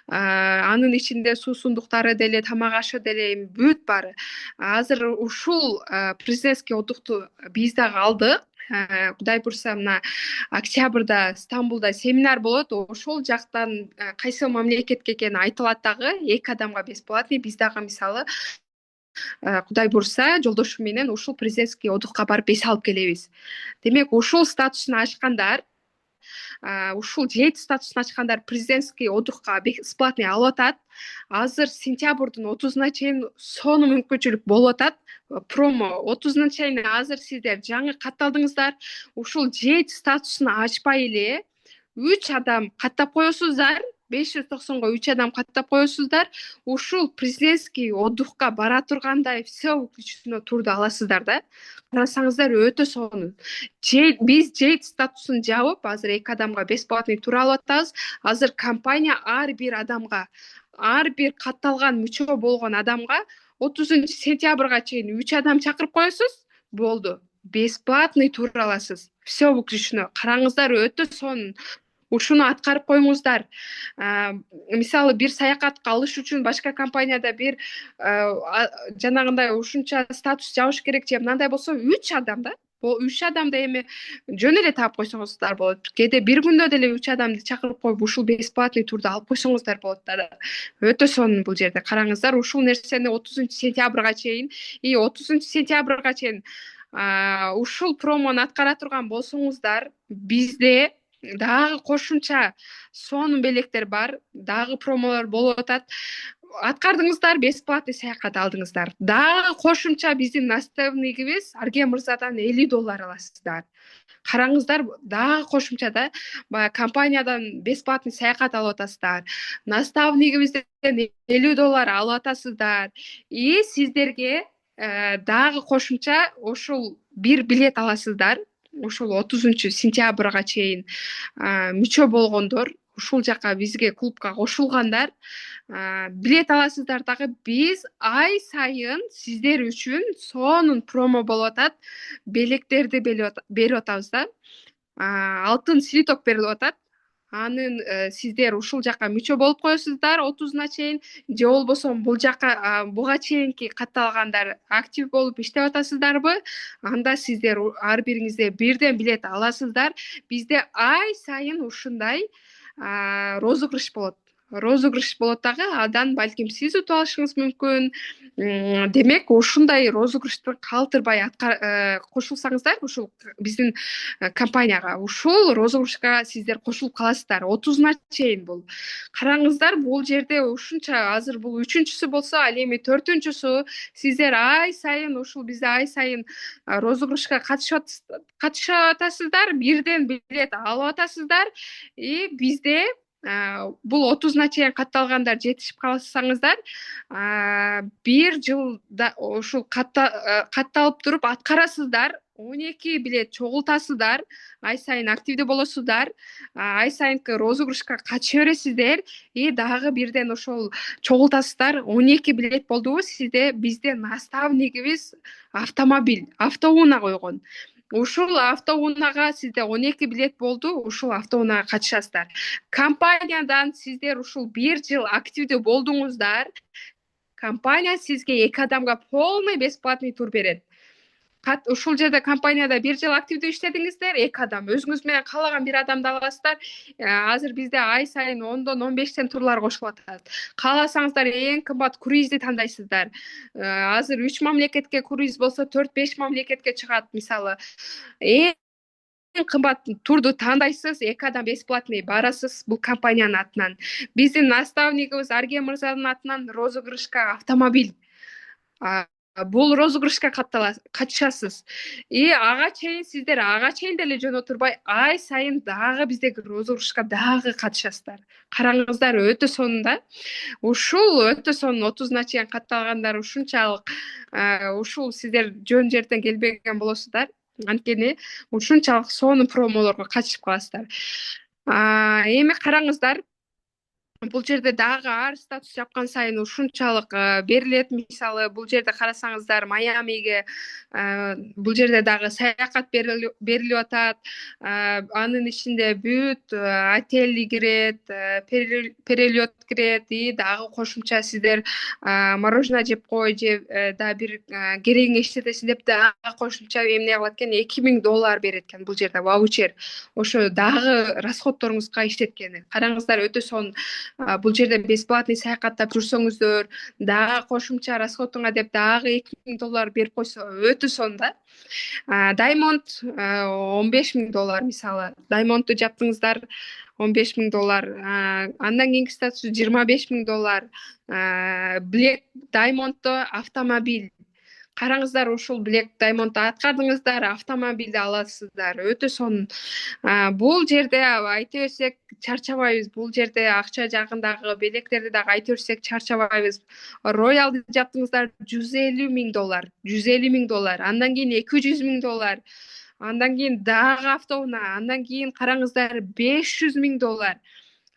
Анын ичинде суусундуктары деле, тамак ашы деле бүт бары. Азыр ушул президентский отдыхту биз дагы алдык. Кудай бурса, мына октябрда Стамбулда семинар болот. Ошол жактан кайсы мамлекетке экени айтылат дагы. 2 адамга бесплатный. Биз дагы мисалы Кудай бурса, жолдошум менен ушул президентский отдыхка барып эс алып келебиз. Демек, ушул статусун ачкандар, ушул жейт статусун ачкандар президентский отдыхка бесплатный алып атат. Азыр сентябрдын 30-на чейин сонун мүмкүнчүлүк болуп атат. Промо 30-на чейин азыр сиздер жаңы катталдыңыздар. Ушул жейт статусун ачпай эле 3 адам каттап коесуздар. 590-го 3 адам каттап коесуздар. Ушул президентский отдыхка бара тургандай все включено турду аласыздар да. Карасаңыздар өтө сонун. Биз жейт статусун жабып, азыр 2 адамга бесплатный тур алып атабыз. Азыр компания ар бир адамга, ар бир катталган мүчө болгон адамга 30-сентябрга чейин 3 адам чакырып коесуз, болду. Бесплатный тур аласыз. Все включено. Караңыздар өтө сонун. Ушуну аткарып коюңуздар. Мисалы бир саякатка алыш үчүн башка компанияда бир жанагындай ушунча статус жабыш керек же мындай болсо 3 адам да. 3 адамды эми жөн эле таап койсоңуздар болот. Кээде бир күндө деле 3 адамды чакырып коюп ушул бесплатный турду алып койсоңуздар болот да. Өтө сонун бул жерде. Караңыздар, ушул нерсени 30-сентябрга чейин, 30-сентябрга чейин ушул промону аткара турган болсоңуздар, бизде дагы кошумча сонун белектер бар, дагы промолор болуп атат. Аткардыңыздар, бесплатный саякат алдыңыздар. Дагы кошумча биздин наставнигибиз Арген мырзадан $50 аласыздар. Караңыздар, дагы кошумча да компаниядан бесплатный саякат алып атасыздар. Наставнигибизден $50 алып атасыздар. И сиздерге дагы кошумча ошол бир билет аласыздар. Ошол 30-сентябрга чейин мүчө болгондор ушул жака бизге клубка кошулгандар билет аласыздар дагы. Биз ай сайын сиздер үчүн сонун промо болуп атат. Белектерди берип атабыз да. Алтын слиток берилип атат. Анын сиздер ушул жака мүчө болуп коесуздар 30-на чейин, же болбосо буга чейинки катталгандар актив болуп иштеп атасыздарбы? Анда сиздер ар бириңизде бирден билет аласыздар. Бизде ай сайын ушундай розыгрыш болот. Розыгрыш болот дагы. Адан балким сиз утуп алышыңыз мүмкүн. Демек, ушундай розыгрышты калтырбай кошулсаңыздар, ушул биздин компанияга, ушул розыгрышка сиздер кошулуп каласыздар. 30-на чейин бул. Караңыздар, бул жерде ушунча, азыр бул 3-чүсү болсо, ал эми 4-чүсү. Сиздер ай сайын ушул бизде ай сайын розыгрышка катышып атасыздар, бирден билет алып атасыздар. И бизде бул 30-на чейин катталгандар жетишип калсаңыздар, бир жылда ушул катталып туруп аткарасыздар, 12 билет чогултасыздар, ай сайын активдүү болосуздар, ай сайынкы розыгрышка катыша бересиздер, и дагы бирден ошол чогултасыздар. 12 билет болдубу, бизде наставнигибиз автомобиль, автоунаа койгон. Ушул автоунаага сизде 12 билет болду, ушул автоунаага катышасыздар. Компаниядан сиздер ушул бир жыл активдүү болдуңуздар, компания сизге 2 адамга полный бесплатный тур берет. Ушул жерде компанияда бир жыл активдүү иштедиңиздер, 2 адам, өзүңүз менен каалаган бир адамды аласыздар. Азыр бизде ай сайын 10дон 15тен турлар кошулуп атат. Кааласаңыздар эң кымбат круизди тандайсыздар. Азыр 3 мамлекетке круиз болсо 4-5 мамлекетке чыгат. Мисалы, эң кымбат турду тандайсыз, 2 адам бесплатный барасыз бул компаниянын атынан. Биздин наставнигибиз Арген мырзанын атынан розыгрышка автомобиль. Бул розыгрышка катышасыз. И ага чейин сиздер деле жөн отурбай, ай сайын дагы биздеги розыгрышка дагы катышасыздар. Караңыздар, өтө сонун да. Ушул өтө сонун 30-на чейин катталгандар ушунчалык ушул сиздер жөн жерден келбеген болосуздар. Анткени ушунчалык сонун промолорго катышып каласыздар. Эми караңыздар, бул жерде дагы ар статус жапкан сайын ушунчалык берилет. Мисалы, бул жерде карасаңыздар, Майамиге бул жерде дагы саякат берилип атат. Анын ичинде бүт отель кирет, перелет кирет, и дагы кошумча сиздер мороженое жеп кой, же да бир керегиңе иштетесиң деп дагы кошумча эмне кылат экен, $2000 берет экен бул жерде ваучер. Ошо дагы расходторуңузга иштеткени. Караңыздар, өтө сонун. Бул жерде бесплатный саякаттап жүрсөңүздөр, дагы кошумча расходуңа деп дагы $2000 берип койсо өтө сонун да. Diamond $15000, мисалы. Diamondду жаптыңыздар, $15000. Андан кийинки статус $25000. Black Diamondдо автомобиль. Караңыздар, ушул Black Diamondду аткардыңыздар, автомобилди аласыздар. Өтө сонун. Бул жерде айта берсек чарчабайбыз. Бул жерде акча жагындагы белектерди дагы айта берсек чарчабайбыз. Роялды жаптыңыздар, $150,000. $150,000. Андан кийин $200,000. Андан кийин дагы автоунаа. Андан кийин караңыздар, $500,000.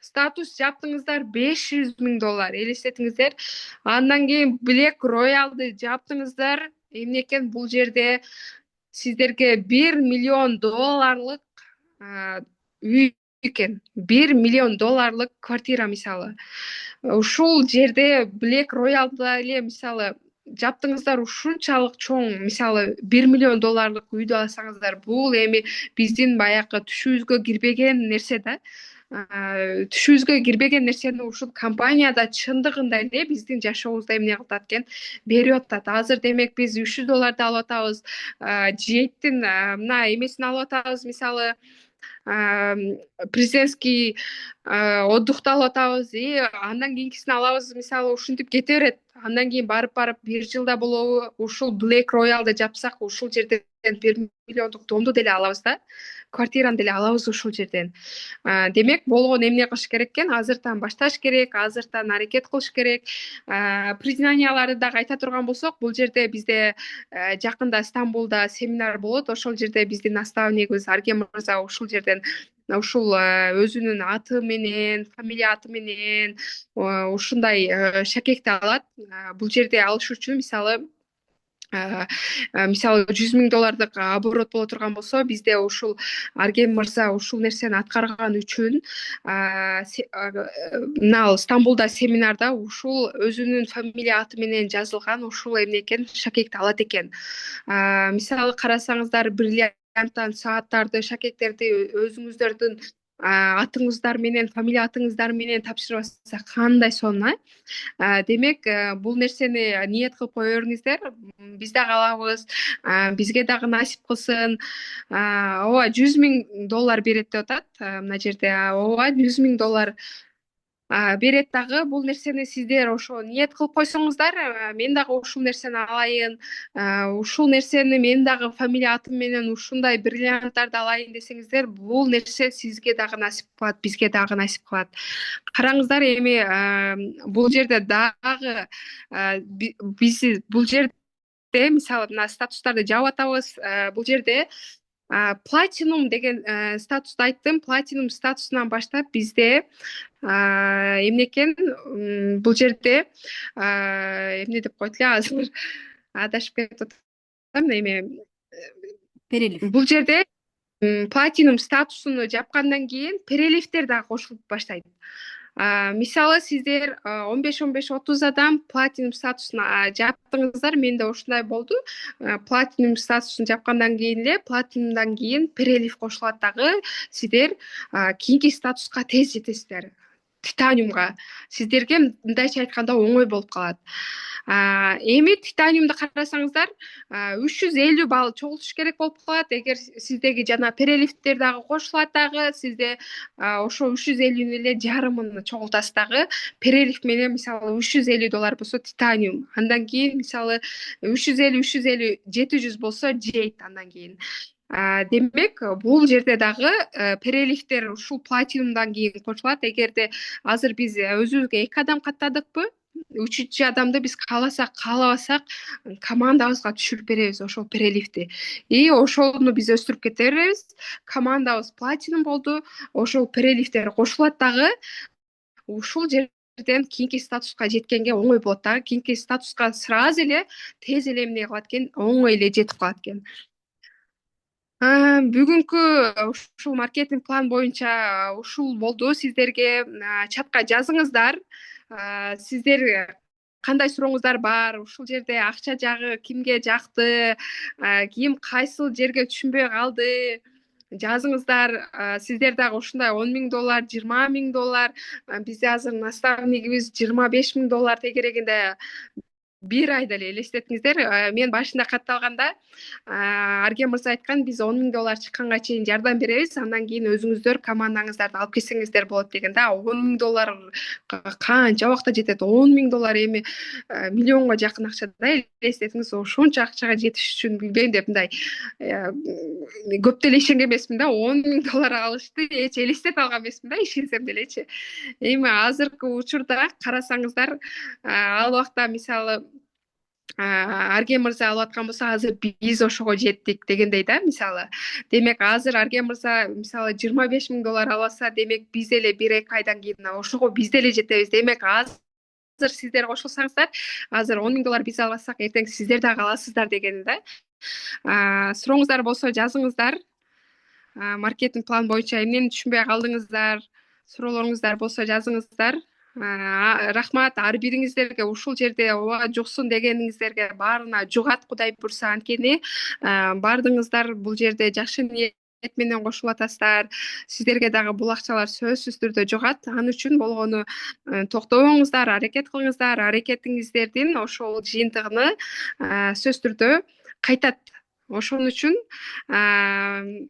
Статус жаптыңыздар, $500,000. Элестетиңиздер. Андан кийин Black Royalды жаптыңыздар. Эмне экен, бул жерде сиздерге $1 миллион үй экен. $1 миллион квартира, мисалы. Ушул жерде Black Royalда эле мисалы жаптыңыздар ушунчалык чоң, мисалы $1 миллион үйдү алсаңыздар, бул эми биздин баягы түшүбүзгө кирбеген нерсе да. Түшүбүзгө кирбеген нерсени ушул компанияда чындыгында эле биздин жашообузда эмне кылып атат экен, берип атат. Азыр демек биз $300 алып атабыз. Жейттин мына эмесин алып атабыз, мисалы президентский отдыхты алып атабыз, и андан кийинкисин алабыз, мисалы ушинтип кете берет. Андан кийин барып бир жылда болобу ушул Black Royalды жапсак, ушул жерден $1 миллиондук домду деле алабыз да. Квартираны деле алабыз ушул жерден. Демек, болгон эмне кылыш керек экен? Азыртан башташ керек, азыртан аракет кылыш керек. Признанияларды дагы айта турган болсок, бул жерде бизде жакында Стамбулда семинар болот. Ошол жерде биздин наставнигибиз Арген мырза ушул жерден ушул өзүнүн аты менен, фамилия аты менен ушундай шакекти алат. Бул жерде алыш үчүн мисалы $100,000 оборот боло турган болсо, бизде ушул Арген мырза ушул нерсени аткарган үчүн мына Стамбулда семинарда ушул өзүнүн фамилия аты менен жазылган ушул эмне экен, шакекти алат экен. Мисалы карасаңыздар, бриллианттан сааттарды, шакектерди өзүңүздөрдүн атыңыздар менен, фамилия атыңыздар менен тапшырып атса кандай сонун, демек бул нерсени ниет кылып кое бериңиздер. Биз дагы алабыз, бизге дагы насип кылсын. Ооба, $100,000 берет деп атат мына жерде. Ооба, $100,000 берет дагы. Бул нерсени сиздер ошо ниет кылып койсоңуздар, мен дагы ушул нерсени алайын, ушул нерсени мен дагы фамилия атым менен ушундай бриллианттарды алайын десеңиздер, бул нерсе сизге дагы насип кылат, бизге дагы насип кылат. Караңыздар, эми бул жерде дагы биз бул жерде мисалы мына статустарды жаап атабыз. Бул жерде платинум деген статусту айттым. Платинум статусунан баштап бизде эмне экен, бул жерде эмне деп койт эле, азыр адашып кетип атам, эми Перелив. бул жерде платинум статусуну жапкандан кийин переливдер дагы кошулуп баштайт. Мисалы сиздер 15-30 адам платинум статусун жаптыңыздар. Менде ушундай болду. Платинум статусун жапкандан кийин эле платинумдан кийин перелив кошулат дагы. Сиздер кийинки статуска тез жетесиздер. Титаниумга сиздерге мындайча айтканда оңой болуп калат. Эми титаниумду карасаңыздар, 350 балл чогултуш керек болуп калат. Эгер сиздеги жана переливдер дагы кошулат дагы, сизде ошо 350 эле жарымын чогултасыз дагы. Перелив менен мисалы $350 болсо титаниум. Андан кийин мисалы 350 700 болсо жейт андан кийин. Демек, бул жерде дагы переливдер ушул платинумдан кийин кошулат. Эгерде азыр биз өзүбүзгө 2 адам каттадыкпы, 3-чү адамды биз каалабасак командабызга түшүрүп беребиз ошол переливди. И ошону биз өстүрүп кете беребиз. Командабыз платинум болду. Ошол переливдер кошулат дагы. Ушул жерден кийинки статуска жеткенге оңой болот дагы. Кийинки статуска сразу эле тез эле эмне кылат экен, оңой эле жетип калат экен. Бүгүнкү ушул маркетинг план боюнча ушул болду. Сиздерге чатка жазыңыздар. Сиздер кандай сурооңуздар бар? Ушул жерде акча жагы кимге жакты? Ким кайсыл жерге түшүнбөй калды? Жазыңыздар. Сиздер дагы ушундай $10,000, $20,000, бизде азыр наставнигибиз $25,000 тегерегинде бир айда эле элестетиңиздер. Мен башында катталганда Арген мырза айткан, биз $10,000 чыкканга чейин жардам беребиз, андан кийин өзүңүздөр командаңыздарды алып келсеңиздер болот деген да. $10,000 канча убакта жетет? $10,000 эми миллионго жакын акча да, элестетиңиз. Ошончо акчага жетиш үчүн билбейм деп мындай көп деле ишенген эмесмин да. $10,000 алышты эч элестете алган эмесмин да, ишенсем делечи. Эми азыркы учурда карасаңыздар, ал убакта мисалы Арген мырза алып аткан болсо, азыр биз ошого жеттик дегендей да, мисалы. Демек азыр Арген мырза мисалы $25,000 алса, демек биз эле 1-2 айдан кийин ошого биз деле жетебиз. Демек азыр сиздер кошулсаңыздар, азыр $10,000 биз албасак, эртең сиздер дагы аласыздар деген да. Сурооңуздар болсо жазыңыздар. Маркетинг план боюнча эмнени түшүнбөй калдыңыздар? Суроолоруңуздар болсо жазыңыздар. Рахмат ар бириңиздерге, ушул жерде ооба жуксун дегениңиздерге баарына жугат, Кудай бурса. Анткени бардыңыздар бул жерде жакшы ниет менен кошулуп атасыздар. Сиздерге дагы бул акчалар сөзсүз түрдө жугат. Ал үчүн болгону токтобоңуздар, аракет кылыңыздар. Аракетиңиздердин ошол жыйынтыгыны сөзсүз түрдө кайтат. Ошон үчүн